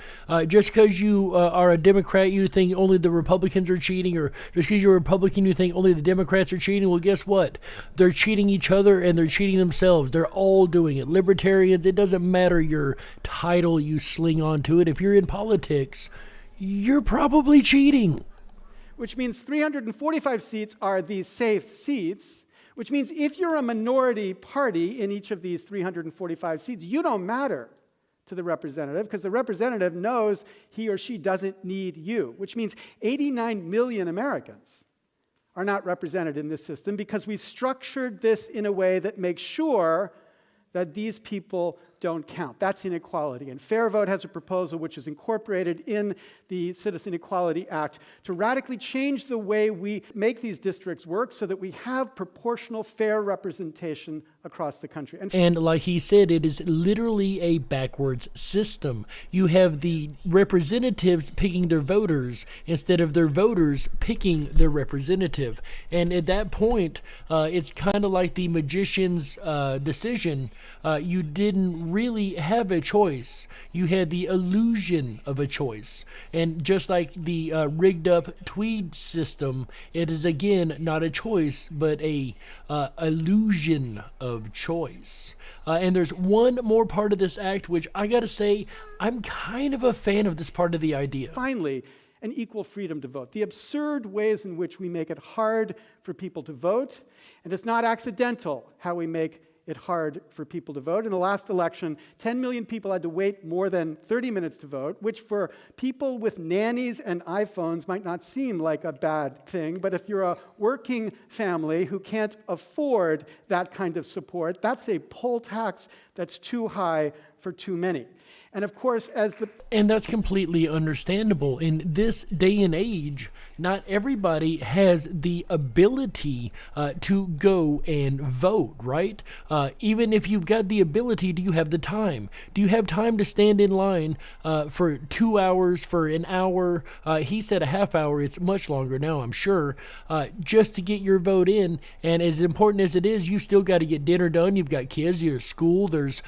Just because you are a Democrat, you think only the Republicans are cheating, or just because you're a Republican, you think only the Democrats are cheating. Well, guess what? They're cheating each other, and they're cheating themselves. They're all doing it. Libertarians, it doesn't matter your title you sling onto it. If you're in politics, you're probably cheating. Which means 345 seats are these safe seats, which means if you're a minority party in each of these 345 seats, you don't matter to the representative, because the representative knows he or she doesn't need you, which means 89 million Americans are not represented in this system because we structured this in a way that makes sure that these people don't count. That's inequality. And Fair Vote has a proposal which is incorporated in the Citizen Equality Act to radically change the way we make these districts work so that we have proportional, fair representation across the country. And like he said, it is literally a backwards system. You have the representatives picking their voters instead of their voters picking their representative. And at that point, it's kind of like the magician's decision. You didn't really have a choice. You had the illusion of a choice. And just like the rigged up Tweed system, it is again not a choice, but a illusion of choice. And there's one more part of this act which I gotta say, I'm kind of a fan of this part of the idea. Finally, an equal freedom to vote. The absurd ways in which we make it hard for people to vote, and it's not accidental how we make it hard for people to vote. In the last election, 10 million people had to wait more than 30 minutes to vote, which for people with nannies and iPhones might not seem like a bad thing, but if you're a working family who can't afford that kind of support, that's a poll tax that's too high for too many. And of course, and that's completely understandable. In this day and age, not everybody has the ability to go and vote, right? Even if you've got the ability, do you have the time? Do you have time to stand in line for 2 hours, for an hour? He said a half hour. It's much longer now, I'm sure, just to get your vote in. And as important as it is, you still got to get dinner done. You've got kids, you're at school. There's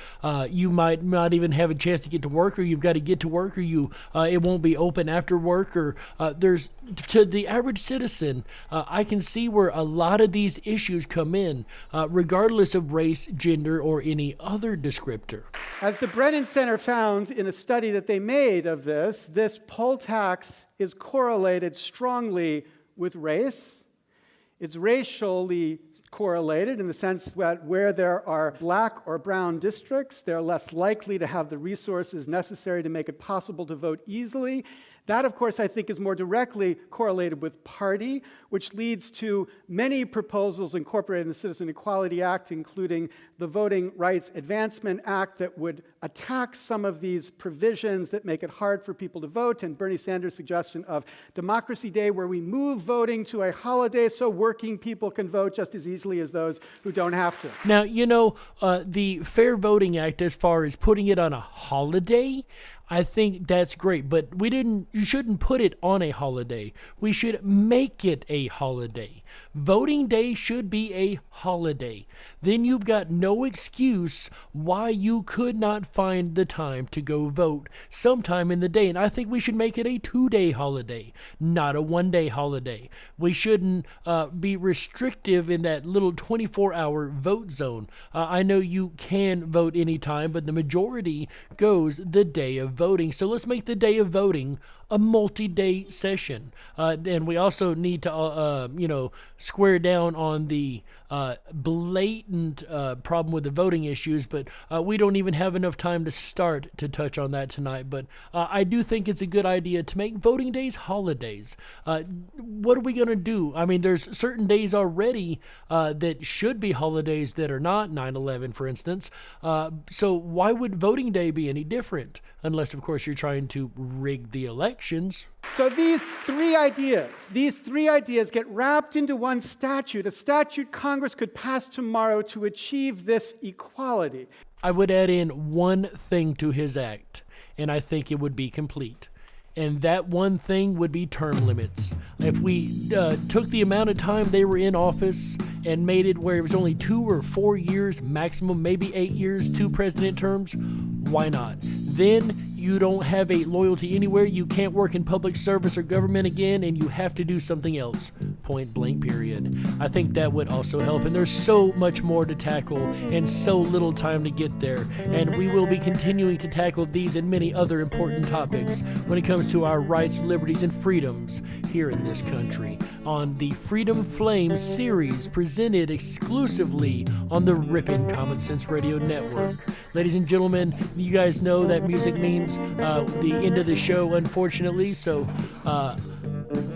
you might not even have a chance to get to work, or you've got to get to work, or it won't be open after work, or there's, to the average citizen, I can see where a lot of these issues come in, regardless of race, gender, or any other descriptor. As the Brennan Center found in a study that they made of this poll tax is correlated strongly with race. It's racially correlated in the sense that where there are black or brown districts, they're less likely to have the resources necessary to make it possible to vote easily. That, of course, I think is more directly correlated with party, which leads to many proposals incorporated in the Citizen Equality Act, including the Voting Rights Advancement Act that would attack some of these provisions that make it hard for people to vote, and Bernie Sanders' suggestion of Democracy Day, where we move voting to a holiday so working people can vote just as easily as those who don't have to. Now, the Fair Voting Act, as far as putting it on a holiday, I think that's great, but you shouldn't put it on a holiday. We should make it a holiday. Voting day should be a holiday. Then you've got no excuse why you could not find the time to go vote sometime in the day. And I think we should make it a 2-day holiday, not a 1-day holiday. We shouldn't be restrictive in that little 24-hour vote zone. I know you can vote anytime, but the majority goes the day of voting. So let's make the day of voting a multi-day session. And we also need to, square down on the blatant problem with the voting issues, but we don't even have enough time to start to touch on that tonight. But I do think it's a good idea to make voting days holidays. What are we going to do? I mean, there's certain days already that should be holidays that are not, 9/11, for instance. So why would voting day be any different? Unless, of course, you're trying to rig the elections. So these three ideas get wrapped into one statute, a statute Congress could pass tomorrow to achieve this equality. I would add in one thing to his act, and I think it would be complete. And that one thing would be term limits. If we took the amount of time they were in office and made it where it was only 2 or 4 years maximum, maybe 8 years, 2 president terms, why not? Then you don't have a loyalty anywhere, you can't work in public service or government again, and you have to do something else. Point blank, period. I think that would also help, and there's so much more to tackle and so little time to get there, and we will be continuing to tackle these and many other important topics when it comes to our rights, liberties, and freedoms here in this country on the Freedom Flame series presented exclusively on the Ripon Common Sense Radio Network. Ladies and gentlemen, you guys know that music means the end of the show, unfortunately, so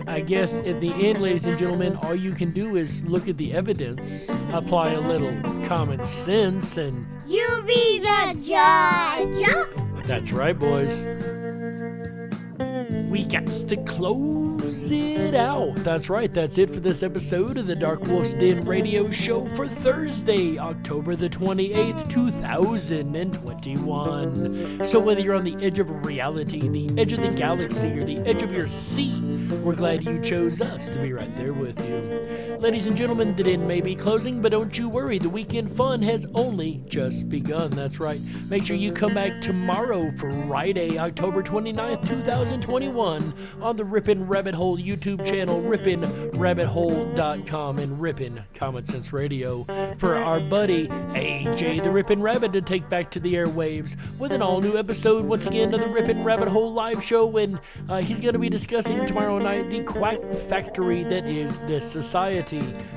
I guess at the end, ladies and gentlemen, all you can do is look at the evidence, apply a little common sense, and you be the judge. That's right, boys. We got to close it out. That's right. That's it for this episode of the Dark Wolf's Den radio show for Thursday, October the 28th, 2021. So whether you're on the edge of reality, the edge of the galaxy, or the edge of your seat, we're glad you chose us to be right there with you. Ladies and gentlemen, the den may be closing, but don't you worry. The weekend fun has only just begun. That's right. Make sure you come back tomorrow, Friday, October 29th, 2021, on the Ripon Rabbit Hole YouTube channel, RiponRabbitHole.com, and Ripon Common Sense Radio, for our buddy AJ the Ripon Rabbit to take back to the airwaves with an all-new episode once again of the Ripon Rabbit Hole live show, and he's going to be discussing tomorrow night the quack factory that is this society.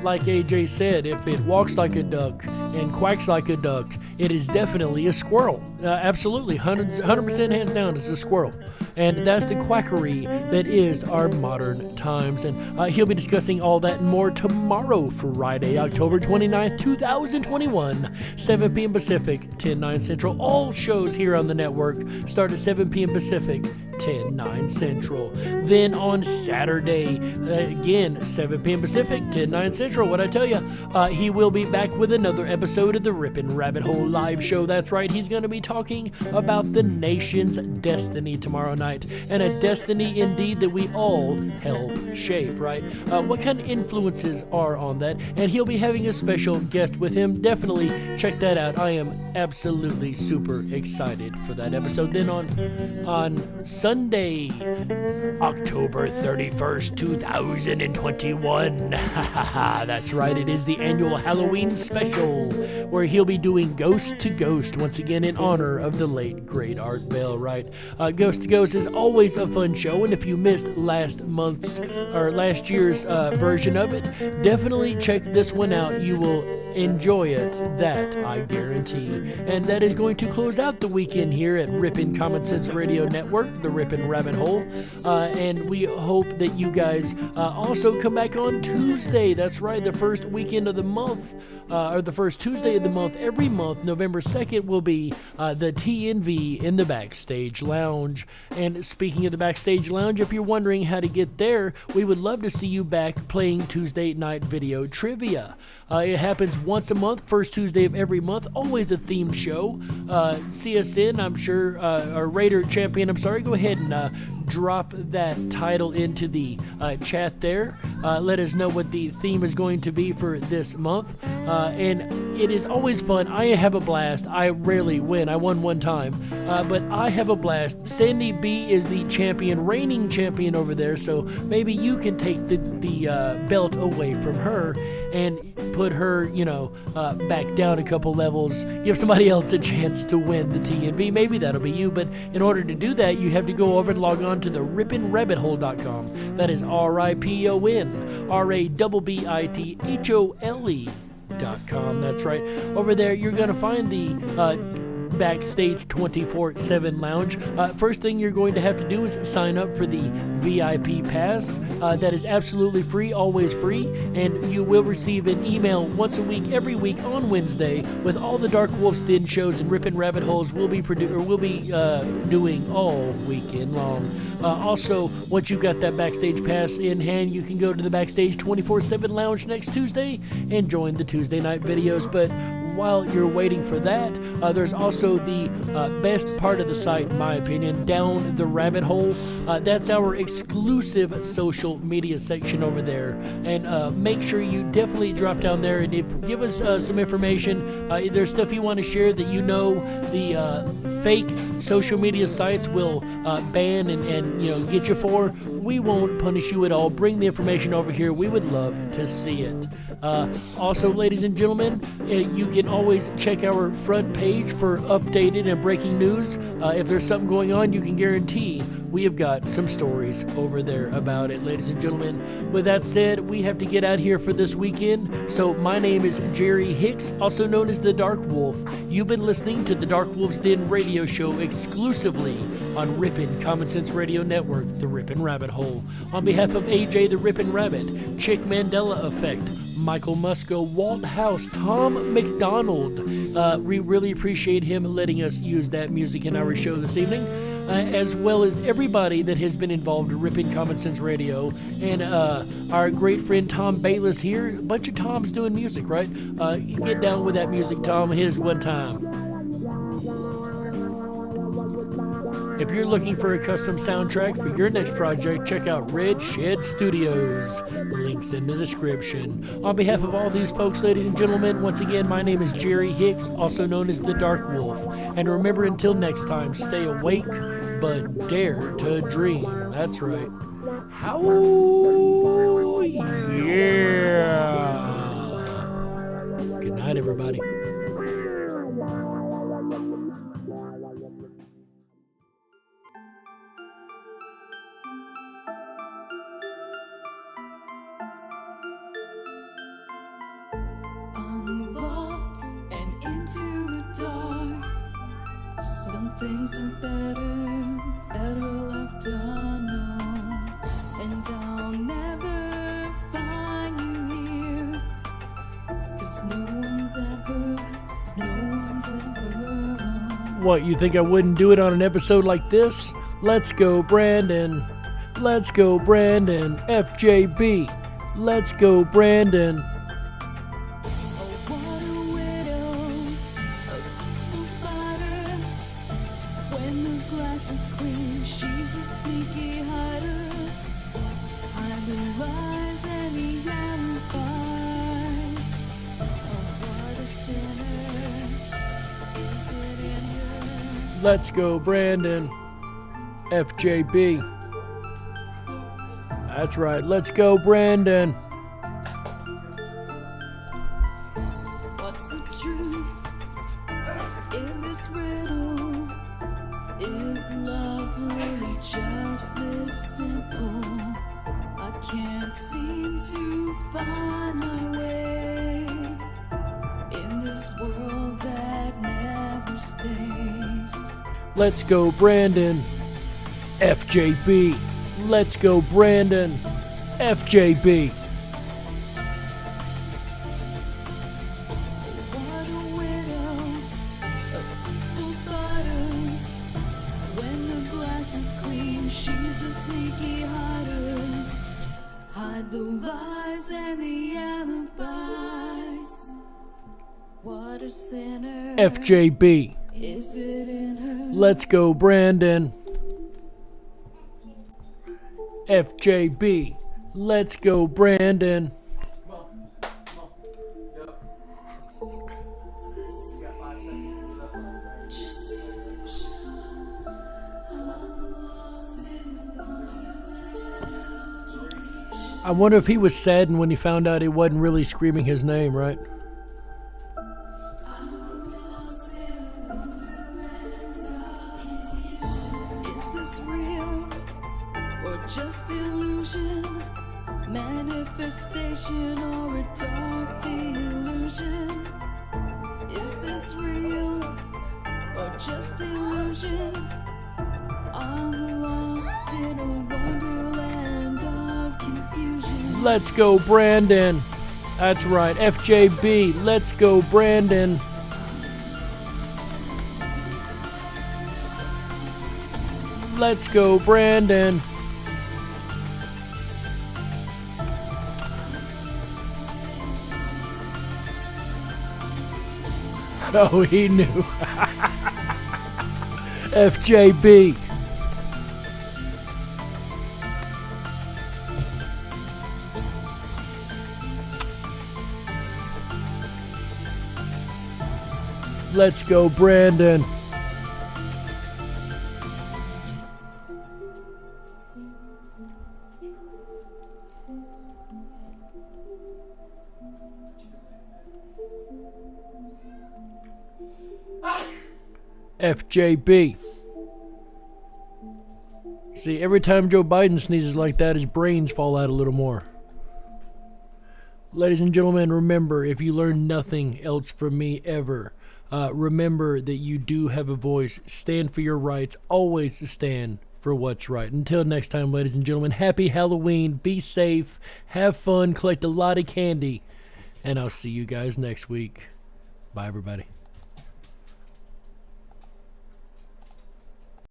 Like AJ said, if it walks like a duck and quacks like a duck, it is definitely a squirrel. Absolutely, 100% hands down, it's a squirrel. And that's the quackery that is our modern times. And he'll be discussing all that and more tomorrow, Friday, October 29th, 2021, 7 p.m. Pacific, 10/9 Central. All shows here on the network start at 7 p.m. Pacific, 10/9 Central. Then on Saturday, again, 7 p.m. Pacific, 10/9 Central. What I tell you, he will be back with another episode of the Ripon Rabbit Hole live show. That's right, he's going to be talking about the nation's destiny tomorrow night, and a destiny indeed that we all help shape, right? What kind of influences are on that? And he'll be having a special guest with him. Definitely check that out. I am absolutely super excited for that episode. Then on Sunday, October 31st, 2021. That's right, it is the annual Halloween special, where he'll be doing Ghost to Ghost, once again in honor of the late, great Art Bell, right? Ghost to Ghost is always a fun show, and if you missed last year's version of it, definitely check this one out. You will enjoy it, that I guarantee. And that is going to close out the weekend here at Ripon Common Sense Radio Network, the Ripon Rabbit Hole. And we hope that you guys also come back on Tuesday. That's right, the first weekend of the month, or the first Tuesday of the month. Every month, November 2nd, will be the TNV in the Backstage Lounge. And speaking of the Backstage Lounge, if you're wondering how to get there, we would love to see you back playing Tuesday night video trivia. It happens once a month, first Tuesday of every month, always a themed show. CSN, I'm sure, or Raider Champion, I'm sorry, go ahead and drop that title into the chat there. Let us know what the theme is going to be for this month. And it is always fun. I have a blast. I rarely win. I won one time. But I have a blast. Sandy B is the champion, reigning champion over there, so maybe you can take the belt away from her and put her, back down a couple levels. Give somebody else a chance to win the TNV. Maybe that'll be you. But in order to do that, you have to go over and log on to the RiponRabbitHole.com. That is RIPON, That's right. Over there, you're going to find the Backstage 24/7 Lounge. First thing you're going to have to do is sign up for the VIP Pass. That is absolutely free, always free, and you will receive an email once a week, every week on Wednesday, with all the Dark Wolf's Den shows and Ripon Rabbit Holes we'll be doing all weekend long. Also, once you've got that Backstage Pass in hand, you can go to the Backstage 24/7 Lounge next Tuesday and join the Tuesday night videos. But while you're waiting for that, there's also the best part of the site, in my opinion, Down the Rabbit Hole. That's our exclusive social media section over there. And make sure you definitely drop down there and give us some information. If there's stuff you want to share that the fake social media sites will ban and get you for, we won't punish you at all. Bring the information over here. We would love to see it. Also, ladies and gentlemen, you can always check our front page for updated and breaking news. If there's something going on, you can guarantee we have got some stories over there about it, ladies and gentlemen. With that said, we have to get out here for this weekend. So my name is Jerry Hicks, also known as the Dark Wolf. You've been listening to the Dark Wolf's Den radio show exclusively on Ripon Common Sense Radio Network, the Ripon Rabbit Hole. On behalf of AJ the Ripon Rabbit, Chick Mandela Effect, Michael Musco, Walt House, Tom McDonald. We really appreciate him letting us use that music in our show this evening, as well as everybody that has been involved in Ripon Common Sense Radio, and our great friend Tom Bayless here. A bunch of Toms doing music, right? Get down with that music, Tom. Here's one time. If you're looking for a custom soundtrack for your next project, check out Red Shed Studios. Links in the description. On behalf of all these folks, ladies and gentlemen, once again, my name is Jerry Hicks, also known as the Dark Wolf. And remember, until next time, stay awake, but dare to dream. That's right. Howl! Yeah! Good night, everybody. Unlocked and into the dark. things are better left unknown. And I'll never find you here, 'cause no one's ever home. What, you think I wouldn't do it on an episode like this? Let's go, Brandon. Let's go, Brandon. FJB. Let's go, Brandon. She's a sneaky hider. Hide the lies and the alibis. Oh, what a sinner. Is it in her? Let's go, Brandon. FJB. That's right. Let's go, Brandon. What's the truth in this riddle? Is love really just this simple? I can't seem to find my way in this world that never stays. Let's go, Brandon. FJB. Let's go, Brandon. FJB. What a widow, a peaceful spider. When the glass is clean, she's a sneaky hider. Hide the lies and the alibis. What a sinner. FJB. Is it in her? Let's go, Brandon. FJB. Let's go, Brandon. I wonder if he was saddened when he found out he wasn't really screaming his name, right? Is this real or just illusion? Manifestation or a dark delusion? Is this real or just illusion? I'm lost in a wonderland of confusion. Let's go, Brandon. That's right, FJB. Let's go, Brandon. Let's go, Brandon. Oh, he knew. FJB. Let's go, Brandon. FJB. See, every time Joe Biden sneezes like that, his brains fall out a little more. Ladies and gentlemen, remember, if you learn nothing else from me ever, remember that you do have a voice. Stand for your rights. Always stand for what's right. Until next time, ladies and gentlemen, happy Halloween. Be safe. Have fun. Collect a lot of candy. And I'll see you guys next week. Bye, everybody.